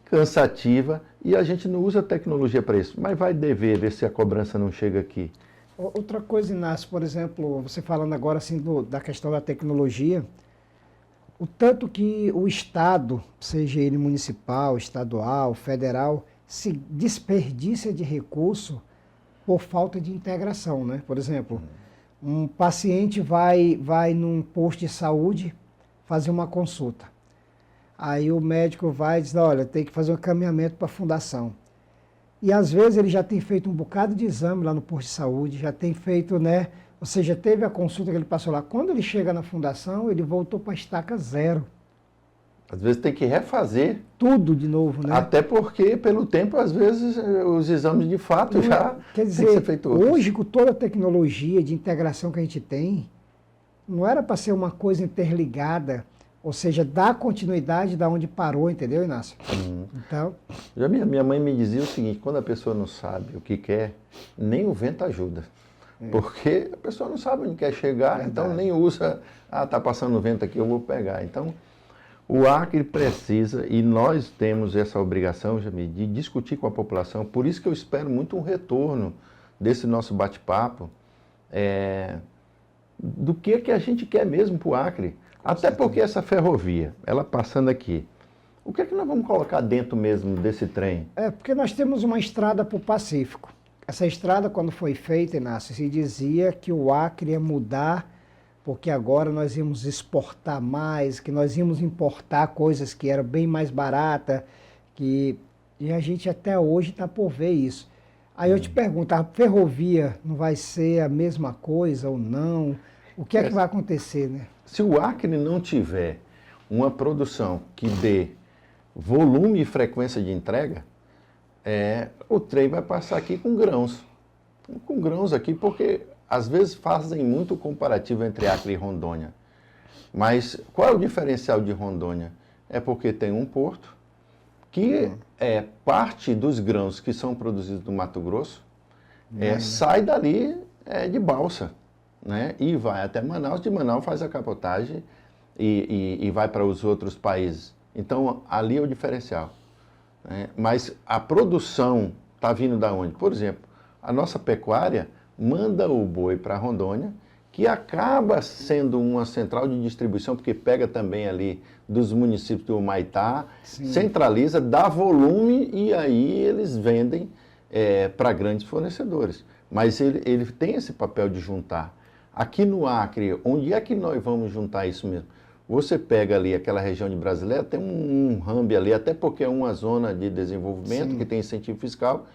cansativa e a gente não usa tecnologia para isso. Mas vai dever ver se a cobrança não chega aqui. Outra coisa, Inácio, por exemplo, você falando agora assim da questão da tecnologia, o tanto que o Estado, seja ele municipal, estadual, federal, se desperdiça de recurso por falta de integração, né? Por exemplo, um paciente vai num posto de saúde fazer uma consulta. Aí o médico vai e diz: olha, tem que fazer um encaminhamento para a fundação. E às vezes ele já tem feito um bocado de exame lá no posto de saúde, já tem feito, né? Ou seja, teve a consulta que ele passou lá. Quando ele chega na fundação, ele voltou para a estaca zero. Às vezes tem que refazer. Tudo de novo, né? Até porque, pelo tempo, às vezes, os exames de fato já quer dizer, tem que ser feito outros. Hoje, com toda a tecnologia de integração que a gente tem, não era para ser uma coisa interligada, ou seja, dar continuidade da onde parou, entendeu, Inácio? Então... Já minha mãe me dizia o seguinte: quando a pessoa não sabe o que quer, nem o vento ajuda. Porque a pessoa não sabe onde quer chegar, então nem usa, tá passando o vento aqui, eu vou pegar. Então, o Acre precisa, e nós temos essa obrigação, Jamil, de discutir com a população. Por isso que eu espero muito um retorno desse nosso bate-papo, do que a gente quer mesmo para o Acre. Até porque essa ferrovia, ela passando aqui, o que é que nós vamos colocar dentro mesmo desse trem? Porque nós temos uma estrada para o Pacífico. Essa estrada, quando foi feita, Inácio, se dizia que o Acre ia mudar, porque agora nós íamos exportar mais, que nós íamos importar coisas que eram bem mais baratas, e a gente até hoje está por ver isso. Aí eu te pergunto, a ferrovia não vai ser a mesma coisa ou não? O que é que vai acontecer, né? Se o Acre não tiver uma produção que dê volume e frequência de entrega, o trem vai passar aqui com grãos. Com grãos aqui, porque às vezes fazem muito comparativo entre Acre e Rondônia. Mas qual é o diferencial de Rondônia? É porque tem um porto que parte dos grãos que são produzidos no Mato Grosso sai dali de balsa, né? E vai até Manaus, de Manaus faz a capotagem e vai para os outros países. Então ali é o diferencial. Mas a produção está vindo da onde? Por exemplo, a nossa pecuária manda o boi para Rondônia, que acaba sendo uma central de distribuição, porque pega também ali dos municípios do Humaitá, centraliza, dá volume e aí eles vendem para grandes fornecedores. Mas ele tem esse papel de juntar. Aqui no Acre, onde é que nós vamos juntar isso mesmo? Você pega ali aquela região de Brasileira, tem um hub ali, até porque é uma zona de desenvolvimento que tem incentivo fiscal,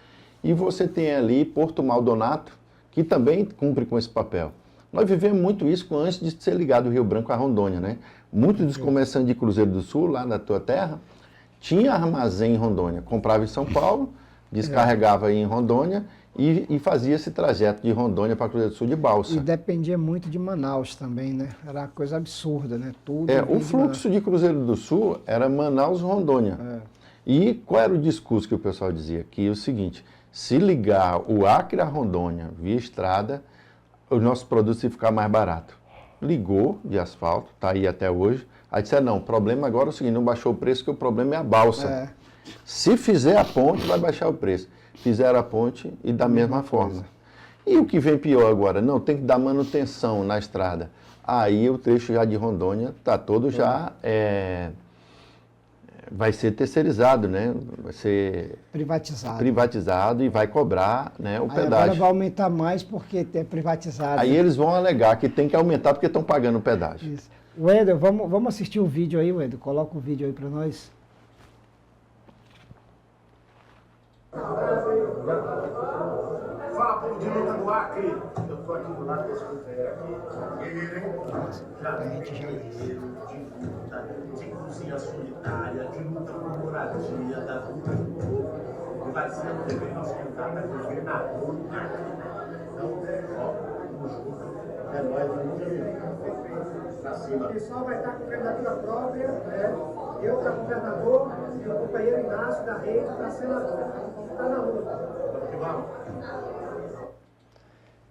e você tem ali Porto Maldonado, que também cumpre com esse papel. Nós vivemos muito isso antes de ser ligado o Rio Branco à Rondônia, né? Muitos dos comerciantes de Cruzeiro do Sul, lá na tua terra, tinha armazém em Rondônia, comprava em São Paulo, descarregava em Rondônia e fazia esse trajeto de Rondônia para Cruzeiro do Sul de balsa. E dependia muito de Manaus também, né? Era uma coisa absurda, né? Tudo o fluxo de Cruzeiro do Sul era Manaus-Rondônia. E qual era o discurso que o pessoal dizia? Que é o seguinte, se ligar o Acre a Rondônia via estrada, os nossos produtos iam ficar mais baratos. Ligou de asfalto, está aí até hoje. Aí disseram, não, o problema agora é o seguinte, não baixou o preço, que o problema é a balsa. Se fizer a ponte, vai baixar o preço. Fizeram a ponte e da mesma forma. E o que vem pior agora? Não, tem que dar manutenção na estrada. Aí o trecho já de Rondônia está todo já... vai ser terceirizado, né? Vai ser privatizado e vai cobrar, né, o pedágio. Agora vai aumentar mais porque é privatizado. Aí eles vão alegar que tem que aumentar porque estão pagando o pedágio. Isso. Wendel, vamos assistir o vídeo aí, Wendel. Coloca o vídeo aí para nós. Fala, povo de luta do Acre. Eu estou aqui do lado desse companheiro aqui. Guerreiro, hein? A gente já guerreiro de luta, de cozinha solitária, de luta por moradia, da luta do povo. E vai ser um também nosso candidato a governador do Acre. Então, ó, vamos junto. É nóis, vamos junto. Pra cima. O pessoal vai estar com candidatura própria, né? Eu para governador e o companheiro Inácio da Rede para senador. Está na luta.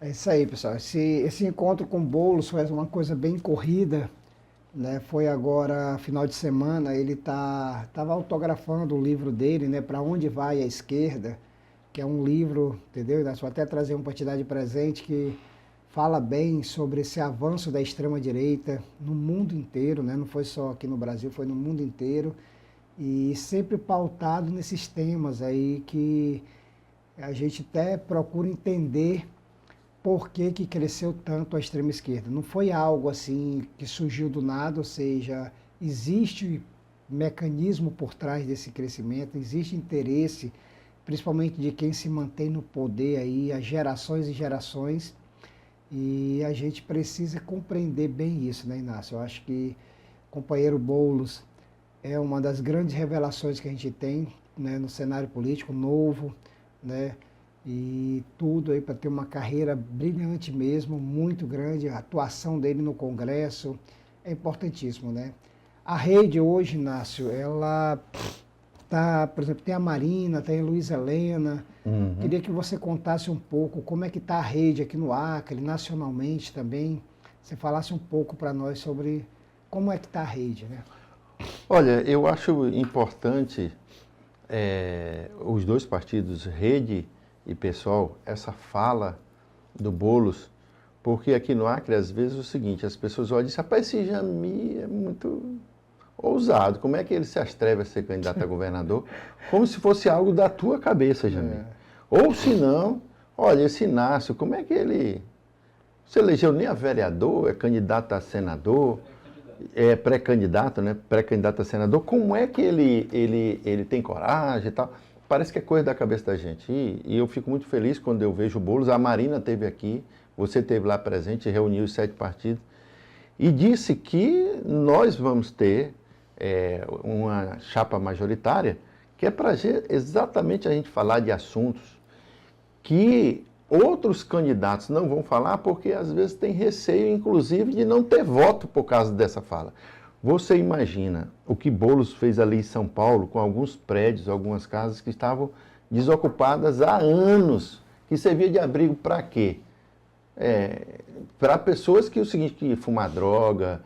É isso aí, pessoal. Esse encontro com o Boulos foi uma coisa bem corrida, né? Foi agora, final de semana, ele estava autografando o livro dele, né? Para Onde Vai a Esquerda, que é um livro, entendeu? Nós vou até trazer uma quantidade de presente que fala bem sobre esse avanço da extrema-direita no mundo inteiro, né? Não foi só aqui no Brasil, foi no mundo inteiro. E sempre pautado nesses temas aí que a gente até procura entender por que cresceu tanto a extrema-esquerda. Não foi algo assim que surgiu do nada, ou seja, existe mecanismo por trás desse crescimento, existe interesse, principalmente de quem se mantém no poder aí há gerações e gerações, e a gente precisa compreender bem isso, né, Inácio? Eu acho que o companheiro Boulos é uma das grandes revelações que a gente tem, né, no cenário político novo, né? E tudo aí para ter uma carreira brilhante mesmo, muito grande. A atuação dele no Congresso é importantíssimo, né? A rede hoje, Inácio, ela tá, por exemplo, tem a Marina, tem a Luiz Helena. Queria que você contasse um pouco como é que está a rede aqui no Acre, nacionalmente também. Você falasse um pouco para nós sobre como é que está a rede, né? Olha, eu acho importante os dois partidos, Rede e PSOL, essa fala do Boulos, porque aqui no Acre, às vezes, é o seguinte, as pessoas olham e dizem, rapaz, esse Jami é muito ousado, como é que ele se atreve a ser candidato a governador? Como se fosse algo da tua cabeça, Jami. Ou se não, olha, esse Inácio, como é que ele... Você elegeu nem a vereador, é candidato a senador, é pré-candidato, né? Pré-candidato a senador, como é que ele tem coragem e tal? Parece que é coisa da cabeça da gente. E eu fico muito feliz quando eu vejo o Boulos. A Marina esteve aqui, você esteve lá presente, reuniu os 7 partidos, e disse que nós vamos ter uma chapa majoritária, que é para exatamente a gente falar de assuntos que outros candidatos não vão falar, porque às vezes tem receio, inclusive, de não ter voto por causa dessa fala. Você imagina o que Boulos fez ali em São Paulo, com alguns prédios, algumas casas que estavam desocupadas há anos, que servia de abrigo para quê? Para pessoas que, o seguinte, que fumar droga,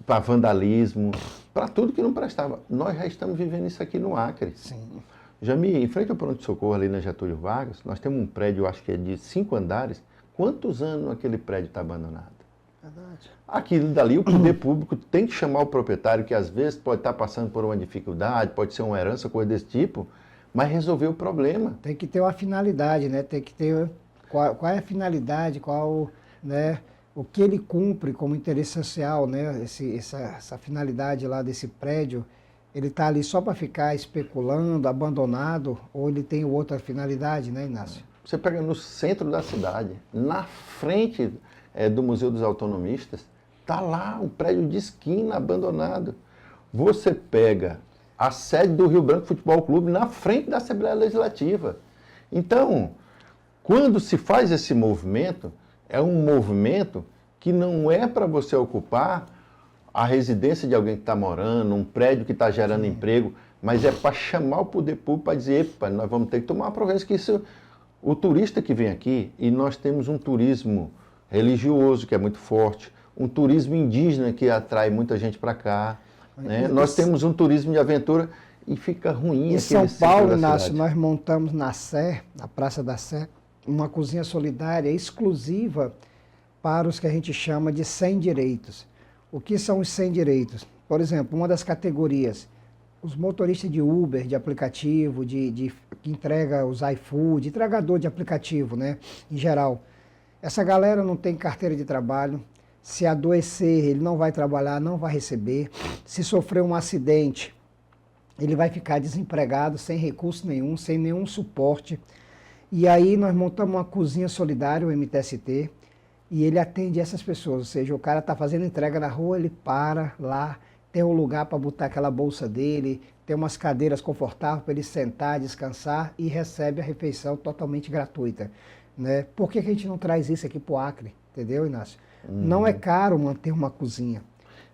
para vandalismo, para tudo que não prestava. Nós já estamos vivendo isso aqui no Acre. Sim. Jami, em frente ao pronto-socorro ali na Getúlio Vargas, nós temos um prédio, eu acho que é de 5 andares, Quantos anos aquele prédio está abandonado? Verdade. Aquilo dali, o poder público tem que chamar o proprietário, que às vezes pode estar passando por uma dificuldade, pode ser uma herança, coisa desse tipo, mas resolver o problema. Tem que ter uma finalidade, né? Tem que ter qual é a finalidade, né, o que ele cumpre como interesse social, né? Essa finalidade lá desse prédio, ele está ali só para ficar especulando, abandonado, ou ele tem outra finalidade, né, Inácio? Você pega no centro da cidade, na frente do Museu dos Autonomistas, está lá um prédio de esquina abandonado. Você pega a sede do Rio Branco Futebol Clube na frente da Assembleia Legislativa. Então, quando se faz esse movimento, é um movimento que não é para você ocupar a residência de alguém que está morando, um prédio que está gerando emprego, mas é para chamar o poder público para dizer, epa, nós vamos ter que tomar uma providência, que isso, o turista que vem aqui, e nós temos um turismo religioso que é muito forte, um turismo indígena que atrai muita gente para cá, né? Nós temos um turismo de aventura e fica ruim. Em São Paulo, Inácio, nós montamos na Sé, na Praça da Sé, uma cozinha solidária exclusiva para os que a gente chama de sem direitos. O que são os sem direitos? Por exemplo, uma das categorias, os motoristas de Uber, de aplicativo, que entrega os iFood, entregador de aplicativo, né, em geral. Essa galera não tem carteira de trabalho, se adoecer, ele não vai trabalhar, não vai receber. Se sofrer um acidente, ele vai ficar desempregado, sem recurso nenhum, sem nenhum suporte. E aí nós montamos uma cozinha solidária, o MTST, e ele atende essas pessoas. Ou seja, o cara está fazendo entrega na rua, ele para lá, tem um lugar para botar aquela bolsa dele, tem umas cadeiras confortáveis para ele sentar, descansar e recebe a refeição totalmente gratuita, né? Por que a gente não traz isso aqui para o Acre? Entendeu, Inácio? Não é caro manter uma cozinha.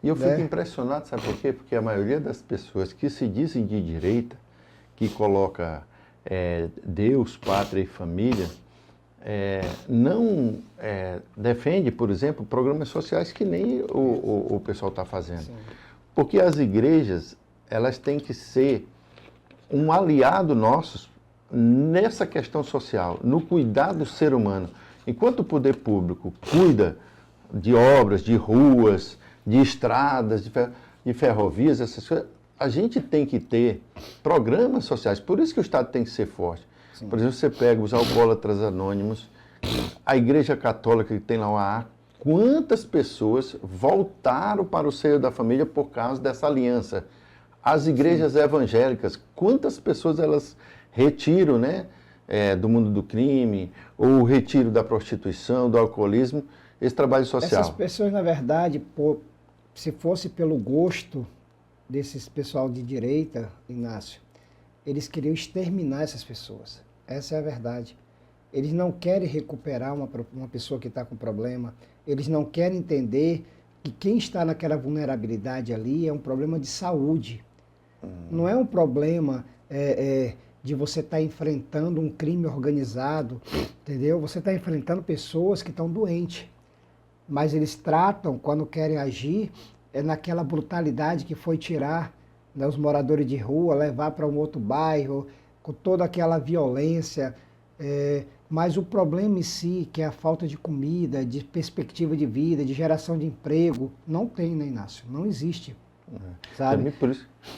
E eu fico impressionado, sabe por quê? Porque a maioria das pessoas que se dizem de direita, que coloca Deus, pátria e família, não defende, por exemplo, programas sociais que nem o pessoal está fazendo. Sim. Porque as igrejas, elas têm que ser um aliado nosso nessa questão social, no cuidar do ser humano. Enquanto o poder público cuida de obras, de ruas, de estradas, de ferrovias, essas coisas, a gente tem que ter programas sociais. Por isso que o Estado tem que ser forte. Sim. Por exemplo, você pega os alcoólatras anônimos, a Igreja Católica que tem lá o AA, quantas pessoas voltaram para o seio da família por causa dessa aliança? As igrejas evangélicas, quantas pessoas elas retiram, né, do mundo do crime, ou o retiro da prostituição, do alcoolismo, esse trabalho social? Essas pessoas, na verdade, se fosse pelo gosto desses pessoal de direita, Inácio, eles queriam exterminar essas pessoas. Essa é a verdade. Eles não querem recuperar uma pessoa que está com problema, eles não querem entender que quem está naquela vulnerabilidade ali é um problema de saúde. Não é um problema de você estar enfrentando um crime organizado, entendeu? Você está enfrentando pessoas que estão doentes. Mas eles tratam, quando querem agir, naquela brutalidade que foi tirar, né, os moradores de rua, levar para um outro bairro, com toda aquela violência. Mas o problema em si, que é a falta de comida, de perspectiva de vida, de geração de emprego, não tem, né, Inácio? Não existe. Sabe?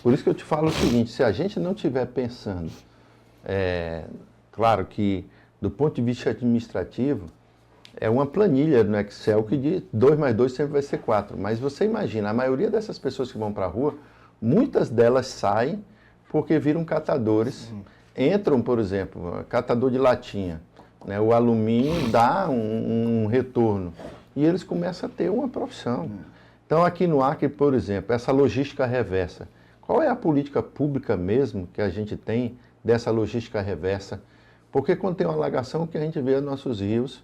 Por isso que eu te falo o seguinte, se a gente não estiver pensando, claro que do ponto de vista administrativo, é uma planilha no Excel que diz 2 mais 2 sempre vai ser 4. Mas você imagina, a maioria dessas pessoas que vão para a rua, muitas delas saem porque viram catadores. Sim. Entram, por exemplo, catador de latinha, né? O alumínio dá um retorno e eles começam a ter uma profissão. Então aqui no Acre, por exemplo, essa logística reversa, qual é a política pública mesmo que a gente tem dessa logística reversa? Porque quando tem uma alagação, o que a gente vê é nossos rios,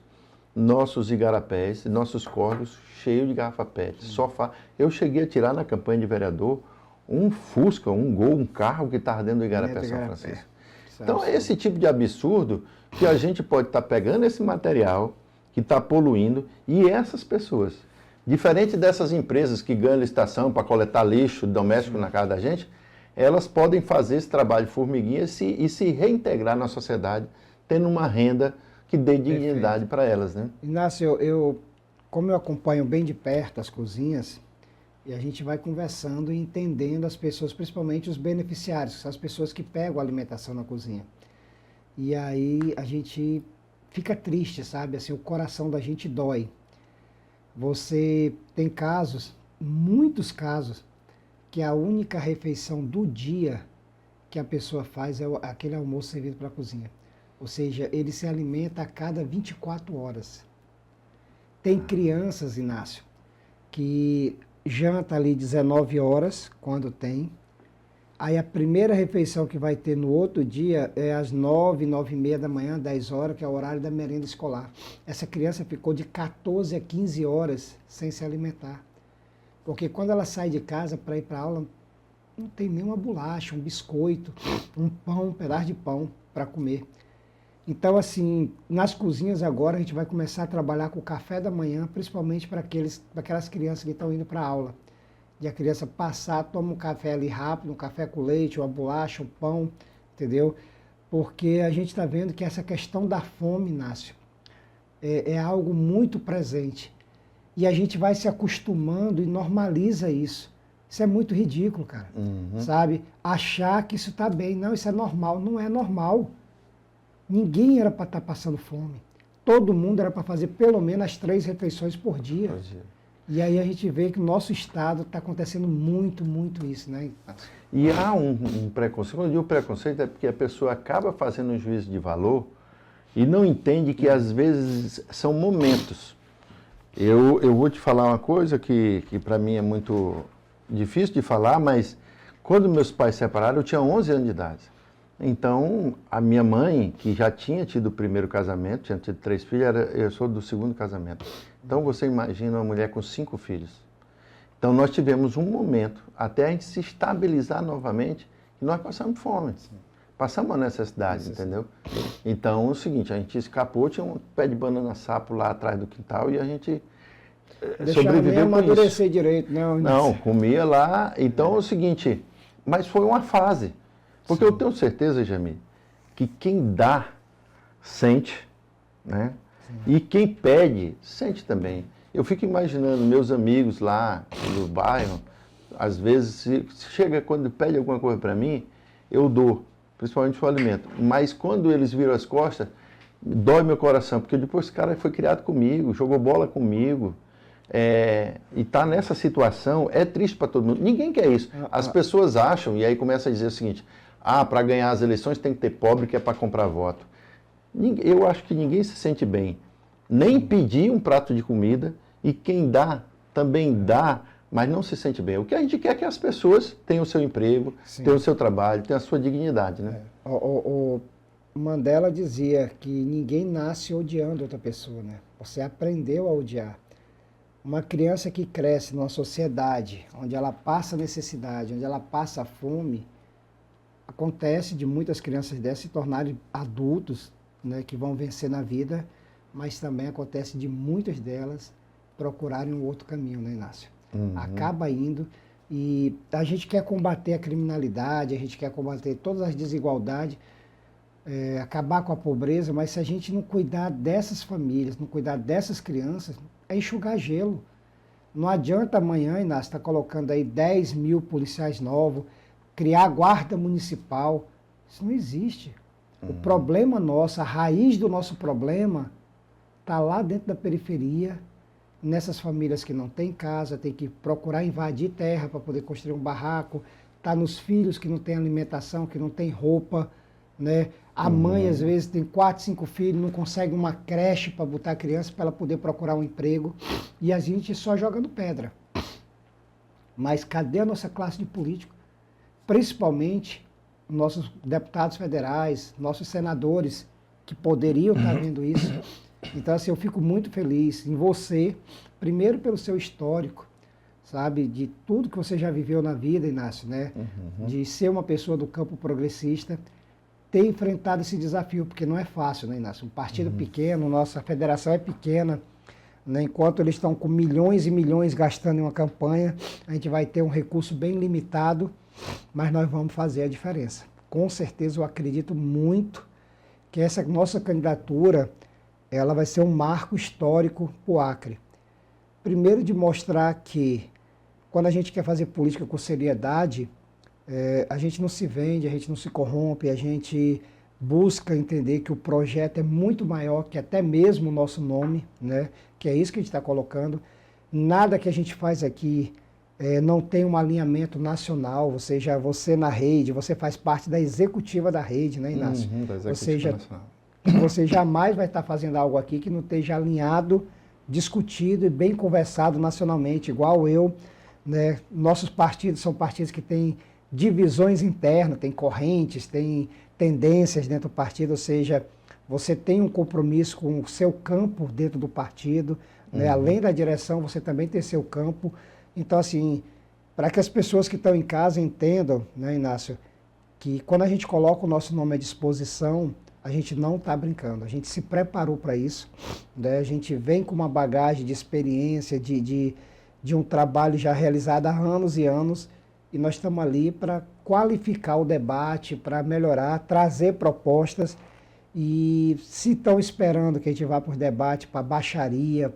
nossos igarapés, nossos córregos cheios de garrafa PET, sofá. Eu cheguei a tirar na campanha de vereador um Fusca, um Gol, um carro que estava dentro do igarapé São Francisco. Então é esse tipo de absurdo que a gente pode estar pegando esse material que está poluindo e essas pessoas, diferente dessas empresas que ganham licitação para coletar lixo doméstico na casa da gente, elas podem fazer esse trabalho de formiguinha e se reintegrar na sociedade, tendo uma renda que dê dignidade para elas, né? Inácio, como eu acompanho bem de perto as cozinhas, e a gente vai conversando e entendendo as pessoas, principalmente os beneficiários, que são as pessoas que pegam a alimentação na cozinha. E aí a gente fica triste, sabe? Assim, o coração da gente dói. Você tem casos, muitos casos, que a única refeição do dia que a pessoa faz é aquele almoço servido para a cozinha. Ou seja, ele se alimenta a cada 24 horas. Tem crianças, Inácio, que janta ali 19 horas, quando tem. Aí a primeira refeição que vai ter no outro dia é às 9, 9h30 da manhã, 10 horas, que é o horário da merenda escolar. Essa criança ficou de 14 a 15 horas sem se alimentar. Porque quando ela sai de casa para ir para a aula, não tem nenhuma bolacha, um biscoito, um pão, um pedaço de pão para comer. Então, assim, nas cozinhas agora a gente vai começar a trabalhar com o café da manhã, principalmente para aquelas crianças que estão indo para a aula. E a criança passar, toma um café ali rápido, um café com leite, uma bolacha, um pão, entendeu? Porque a gente está vendo que essa questão da fome, Inácio, é algo muito presente. E a gente vai se acostumando e normaliza isso. Isso é muito ridículo, cara. Sabe? Achar que isso está bem. Não, isso é normal. Não é normal. Ninguém era para estar passando fome. Todo mundo era para fazer pelo menos as 3 refeições por dia. E aí a gente vê que no nosso estado está acontecendo muito, muito isso, né? E há um preconceito. Quando eu digo preconceito é porque a pessoa acaba fazendo um juízo de valor e não entende que às vezes são momentos. Eu vou te falar uma coisa que para mim é muito difícil de falar, mas quando meus pais se separaram eu tinha 11 anos de idade. Então, a minha mãe, que já tinha tido o primeiro casamento, tinha tido 3 filhos, eu sou do segundo casamento. Então, você imagina uma mulher com 5 filhos. Então, nós tivemos um momento, até a gente se estabilizar novamente, e nós passamos fome. Passamos uma necessidade, entendeu? Então, é o seguinte, a gente escapou, tinha um pé de banana-sapo lá atrás do quintal, e a gente sobreviveu com amadurecer direito, não. Não, comia lá. Então, é o seguinte, mas foi uma fase. Porque eu tenho certeza, Jamil, que quem dá, sente, né? E quem pede, sente também. Eu fico imaginando meus amigos lá no bairro, às vezes, se chega quando pede alguma coisa para mim, eu dou, principalmente o alimento. Mas quando eles viram as costas, dói meu coração, porque depois esse cara foi criado comigo, jogou bola comigo. E tá nessa situação, é triste para todo mundo. Ninguém quer isso. As pessoas acham, e aí começa a dizer o seguinte, para ganhar as eleições tem que ter pobre que é para comprar voto. Eu acho que ninguém se sente bem. Nem pedir um prato de comida, e quem dá, também dá, mas não se sente bem. O que a gente quer é que as pessoas tenham o seu emprego, tenham o seu trabalho, tenham a sua dignidade, né? O Mandela dizia que ninguém nasce odiando outra pessoa, né? Você aprendeu a odiar. Uma criança que cresce numa sociedade onde ela passa necessidade, onde ela passa fome, acontece de muitas crianças dessas se tornarem adultos, né, que vão vencer na vida, mas também acontece de muitas delas procurarem um outro caminho, né, Inácio? Acaba indo e a gente quer combater a criminalidade, a gente quer combater todas as desigualdades, acabar com a pobreza, mas se a gente não cuidar dessas famílias, não cuidar dessas crianças, é enxugar gelo. Não adianta amanhã, Inácio, estar colocando aí 10 mil policiais novos, criar guarda municipal. Isso não existe. O problema nosso, a raiz do nosso problema, está lá dentro da periferia, nessas famílias que não têm casa, tem que procurar invadir terra para poder construir um barraco, está nos filhos que não têm alimentação, que não têm roupa, né? A mãe, às vezes, tem 4, 5 filhos, não consegue uma creche para botar a criança para ela poder procurar um emprego, e a gente só jogando pedra. Mas cadê a nossa classe de político? Principalmente nossos deputados federais, nossos senadores, que poderiam estar vendo isso. Então, assim, eu fico muito feliz em você, primeiro pelo seu histórico, sabe, de tudo que você já viveu na vida, Inácio, né? De ser uma pessoa do campo progressista, ter enfrentado esse desafio, porque não é fácil, né, Inácio? Um partido pequeno, nossa federação é pequena, né? Enquanto eles estão com milhões e milhões gastando em uma campanha, a gente vai ter um recurso bem limitado, mas nós vamos fazer a diferença. Com certeza eu acredito muito que essa nossa candidatura, ela vai ser um marco histórico para o Acre. Primeiro, de mostrar que, quando a gente quer fazer política com seriedade, a gente não se vende, a gente não se corrompe, a gente busca entender que o projeto é muito maior que até mesmo o nosso nome, né? Que é isso que a gente está colocando. Nada que a gente faz aqui não tem um alinhamento nacional, ou seja, você na rede, você faz parte da executiva da rede, né, Inácio? Da executiva ou seja, nacional. Você jamais vai estar fazendo algo aqui que não esteja alinhado, discutido e bem conversado nacionalmente, igual eu, né? Nossos partidos são partidos que têm divisões internas, tem correntes, tem tendências dentro do partido, ou seja, você tem um compromisso com o seu campo dentro do partido, né? Além da direção, você também tem seu campo. Então, assim, para que as pessoas que estão em casa entendam, né, Inácio, que quando a gente coloca o nosso nome à disposição, a gente não está brincando, a gente se preparou para isso, né? A gente vem com uma bagagem de experiência, de um trabalho já realizado há anos e anos, e nós estamos ali para qualificar o debate, para melhorar, trazer propostas. E se estão esperando que a gente vá para o debate, para baixaria,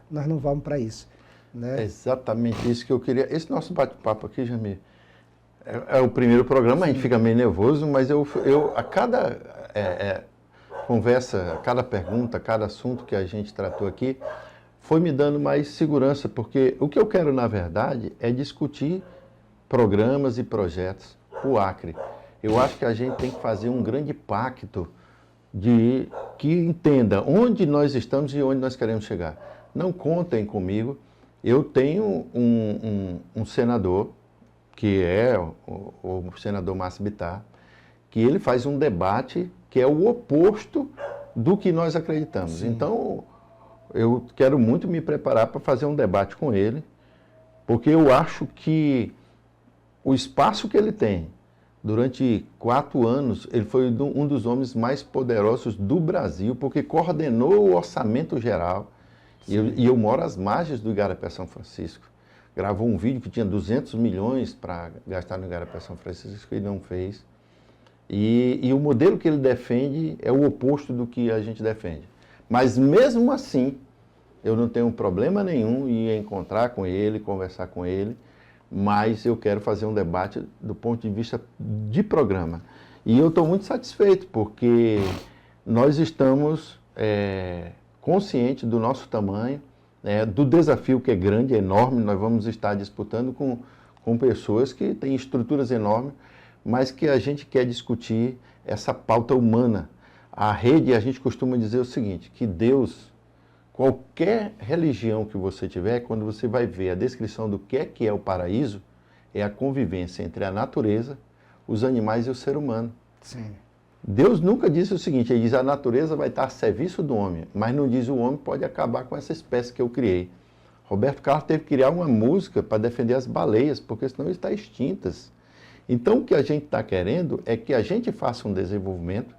nós não vamos para isso, né? É exatamente isso que eu queria. Esse nosso bate-papo aqui, Jamir, é o primeiro programa, a gente fica meio nervoso, mas a cada conversa, a cada pergunta, a cada assunto que a gente tratou aqui, foi me dando mais segurança, porque o que eu quero, na verdade, é discutir programas e projetos para o Acre. Eu acho que a gente tem que fazer um grande pacto que entenda onde nós estamos e onde nós queremos chegar. Não contem comigo. Eu tenho um senador, que é o senador Márcio Bittar, que ele faz um debate que é o oposto do que nós acreditamos. Sim. Então, eu quero muito me preparar para fazer um debate com ele, porque eu acho que o espaço que ele tem, durante 4 anos, ele foi um dos homens mais poderosos do Brasil, porque coordenou o orçamento geral. E eu moro às margens do Igarapé São Francisco. Gravou um vídeo que tinha 200 milhões para gastar no Igarapé São Francisco e não fez. E o modelo que ele defende é o oposto do que a gente defende. Mas mesmo assim, eu não tenho problema nenhum em encontrar com ele, conversar com ele, mas eu quero fazer um debate do ponto de vista de programa. E eu estou muito satisfeito, porque nós estamos conscientes do nosso tamanho, do desafio que é grande, é enorme. Nós vamos estar disputando com pessoas que têm estruturas enormes, mas que a gente quer discutir essa pauta humana. A rede, a gente costuma dizer o seguinte, que Deus, qualquer religião que você tiver, quando você vai ver a descrição do que é o paraíso, é a convivência entre a natureza, os animais e o ser humano. Sim. Deus nunca disse o seguinte, ele diz a natureza vai estar a serviço do homem, mas não diz o homem pode acabar com essa espécie que eu criei. Roberto Carlos teve que criar uma música para defender as baleias, porque senão eles estão extintas. Então o que a gente está querendo é que a gente faça um desenvolvimento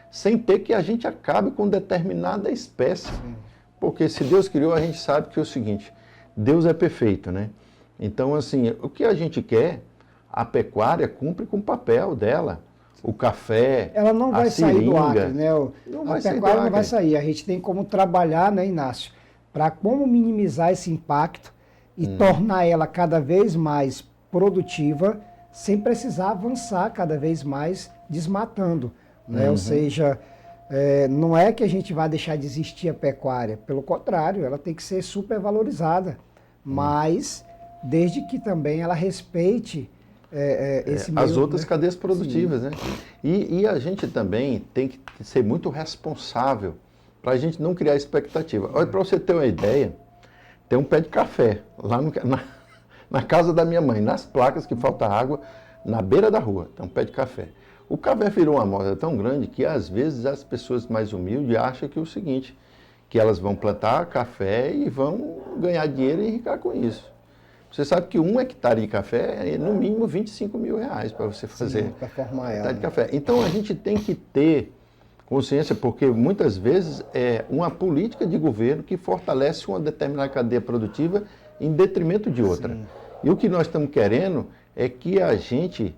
sem ter que a gente acabe com determinada espécie. Sim. Porque se Deus criou, a gente sabe que é o seguinte, Deus é perfeito, né? Então, assim, o que a gente quer, a pecuária cumpre com o papel dela. O café, ela não vai sair do Acre, né? A pecuária não vai sair. A gente tem como trabalhar, né, Inácio, para como minimizar esse impacto e tornar ela cada vez mais produtiva, sem precisar avançar cada vez mais desmatando, né? Ou seja, não é que a gente vai deixar de existir a pecuária, pelo contrário, ela tem que ser supervalorizada, mas desde que também ela respeite esse meio, as outras, né, cadeias produtivas, sim, né? E a gente também tem que ser muito responsável para a gente não criar expectativa. Olha, para você ter uma ideia, tem um pé de café lá na casa da minha mãe, nas placas que falta água, na beira da rua, tem um pé de café. O café virou uma moda tão grande que às vezes as pessoas mais humildes acham que é o seguinte, que elas vão plantar café e vão ganhar dinheiro e enricar com isso. Você sabe que 1 hectare de café é no mínimo 25 mil reais para você fazer para formar ela, de café. Então a gente tem que ter consciência, porque muitas vezes é uma política de governo que fortalece uma determinada cadeia produtiva em detrimento de outra. Sim. E o que nós estamos querendo é que a gente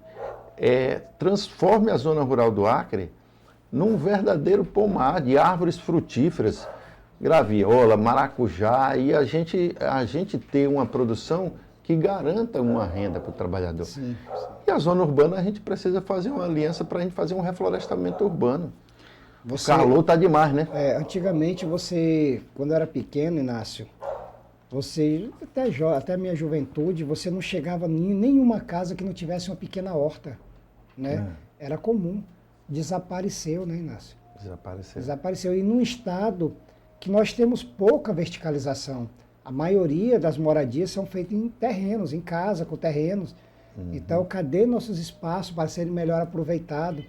transforme a zona rural do Acre num verdadeiro pomar de árvores frutíferas. graviola, maracujá, e a gente ter uma produção que garanta uma renda para o trabalhador. Sim, sim. E a zona urbana a gente precisa fazer uma aliança para a gente fazer um reflorestamento urbano. O calor está demais, né? Antigamente você, quando era pequeno, Inácio, você, até a minha juventude, você não chegava em nenhuma casa que não tivesse uma pequena horta, né? Era comum. Desapareceu, né, Inácio? Desapareceu. E num estado que nós temos pouca verticalização. A maioria das moradias são feitas em terrenos, em casa, com terrenos. Então, cadê nossos espaços para serem melhor aproveitados?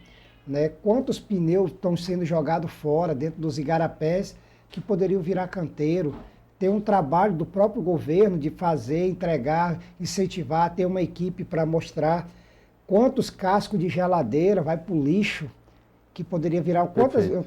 Né? Quantos pneus estão sendo jogados fora, dentro dos igarapés, que poderiam virar canteiro? Ter um trabalho do próprio governo de fazer, entregar, incentivar, ter uma equipe para mostrar quantos cascos de geladeira vai para o lixo, que poderia virar...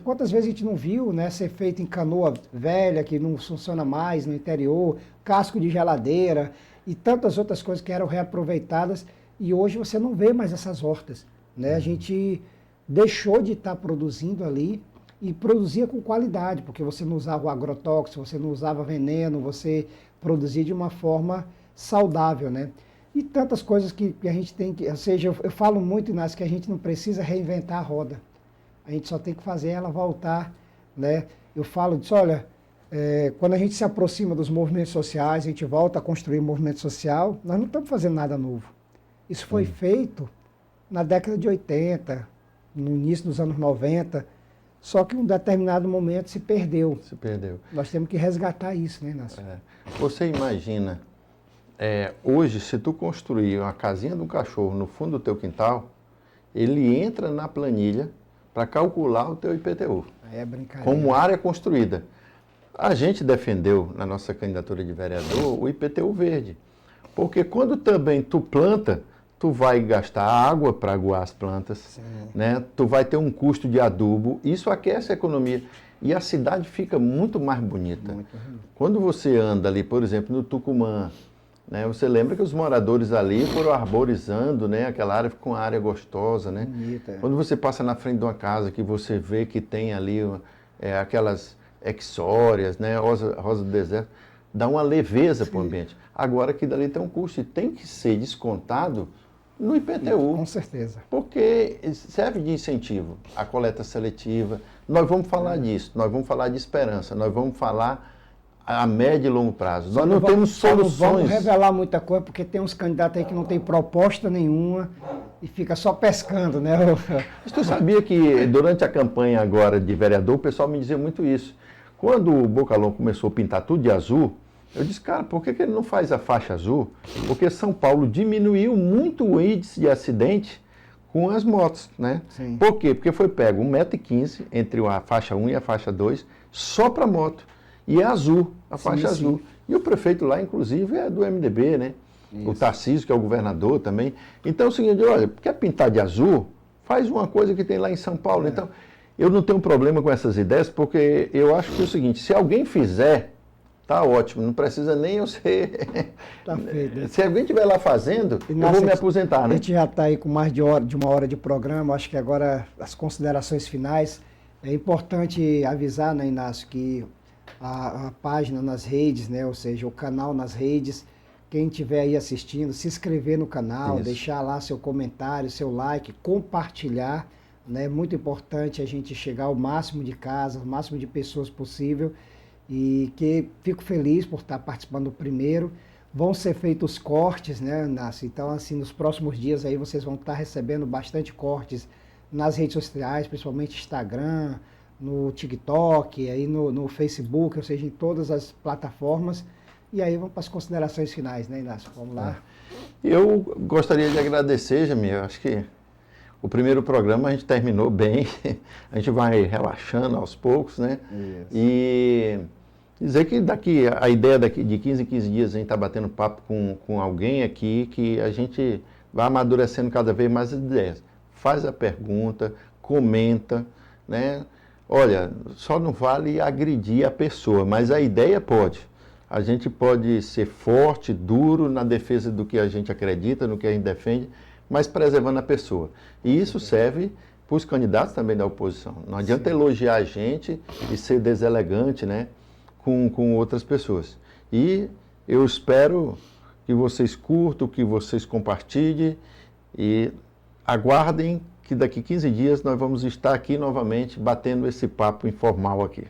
Quantas vezes a gente não viu, né, ser feito em canoa velha, que não funciona mais no interior, casco de geladeira e tantas outras coisas que eram reaproveitadas, e hoje você não vê mais essas hortas, né? A gente deixou de estar produzindo ali e produzia com qualidade, porque você não usava o agrotóxico, você não usava veneno, você produzia de uma forma saudável, né? E tantas coisas que a gente tem que... Ou seja, eu falo muito, Inácio, que a gente não precisa reinventar a roda. A gente só tem que fazer ela voltar, né? Eu falo disso, olha, quando a gente se aproxima dos movimentos sociais, a gente volta a construir um movimento social, nós não estamos fazendo nada novo. Isso foi feito na década de 80, no início dos anos 90, só que em um determinado momento se perdeu. Nós temos que resgatar isso, né, Inácio? Você imagina, hoje, se tu construir uma casinha de um cachorro no fundo do teu quintal, ele entra na planilha para calcular o teu IPTU. É brincadeira. Como área construída. A gente defendeu, na nossa candidatura de vereador, o IPTU verde. Porque quando também tu planta, tu vai gastar água para aguar as plantas, né? Tu vai ter um custo de adubo, isso aquece a economia. E a cidade fica muito mais bonita. Quando você anda ali, por exemplo, no Tucumã, né, você lembra que os moradores ali foram arborizando, né? Aquela área ficou uma área gostosa, né? Bonita. Quando você passa na frente de uma casa que você vê que tem ali aquelas exórias, né? Rosa do deserto, dá uma leveza para o ambiente. Agora que dali tem um custo e tem que ser descontado no IPTU. Com certeza. Porque serve de incentivo à coleta seletiva. Nós vamos falar disso, nós vamos falar de esperança, nós vamos falar a médio e longo prazo. Nós não temos soluções. Não vamos revelar muita coisa, porque tem uns candidatos aí que não tem proposta nenhuma e fica só pescando, né? Mas tu sabia que durante a campanha agora de vereador, o pessoal me dizia muito isso. Quando o Bocalhau começou a pintar tudo de azul, eu disse, cara, por que ele não faz a faixa azul? Porque São Paulo diminuiu muito o índice de acidente com as motos, né? Sim. Por quê? Porque foi pego 1,15 m entre a faixa 1 e a faixa 2, só para moto. E é azul, a faixa azul. E o prefeito lá, inclusive, é do MDB, né? Isso. O Tarcísio, que é o governador também. Então é o seguinte, olha, quer pintar de azul? Faz uma coisa que tem lá em São Paulo. Então, eu não tenho problema com essas ideias, porque eu acho que é o seguinte, se alguém fizer, tá ótimo, não precisa nem eu ser... Tá feito. Se alguém estiver lá fazendo, eu vou me aposentar, né? A gente já está aí com mais de uma hora de programa, acho que agora as considerações finais. É importante avisar, né, Inácio, que a página nas redes, né, ou seja, o canal nas redes, quem estiver aí assistindo, se inscrever no canal, deixar lá seu comentário, seu like, compartilhar, né? É muito importante a gente chegar ao máximo de casas, ao máximo de pessoas possível, e que fico feliz por estar participando do primeiro. Vão ser feitos cortes, né, Inácio? Então, assim, nos próximos dias aí vocês vão estar recebendo bastante cortes nas redes sociais, principalmente Instagram, no TikTok, aí no Facebook, ou seja, em todas as plataformas. E aí vamos para as considerações finais, né, Inácio? Vamos lá. Eu gostaria de agradecer, Jamil. Acho que o primeiro programa a gente terminou bem. A gente vai relaxando aos poucos, né? Isso. E dizer que a ideia daqui de 15 em 15 dias a gente está batendo papo com alguém aqui, que a gente vai amadurecendo cada vez mais as ideias. Faz a pergunta, comenta, né? Olha, só não vale agredir a pessoa, mas a ideia pode. A gente pode ser forte, duro na defesa do que a gente acredita, no que a gente defende, mas preservando a pessoa. E isso serve para os candidatos também da oposição. Não adianta elogiar a gente e ser deselegante, né? com outras pessoas. E eu espero que vocês curtam, que vocês compartilhem e aguardem que daqui 15 dias nós vamos estar aqui novamente batendo esse papo informal aqui.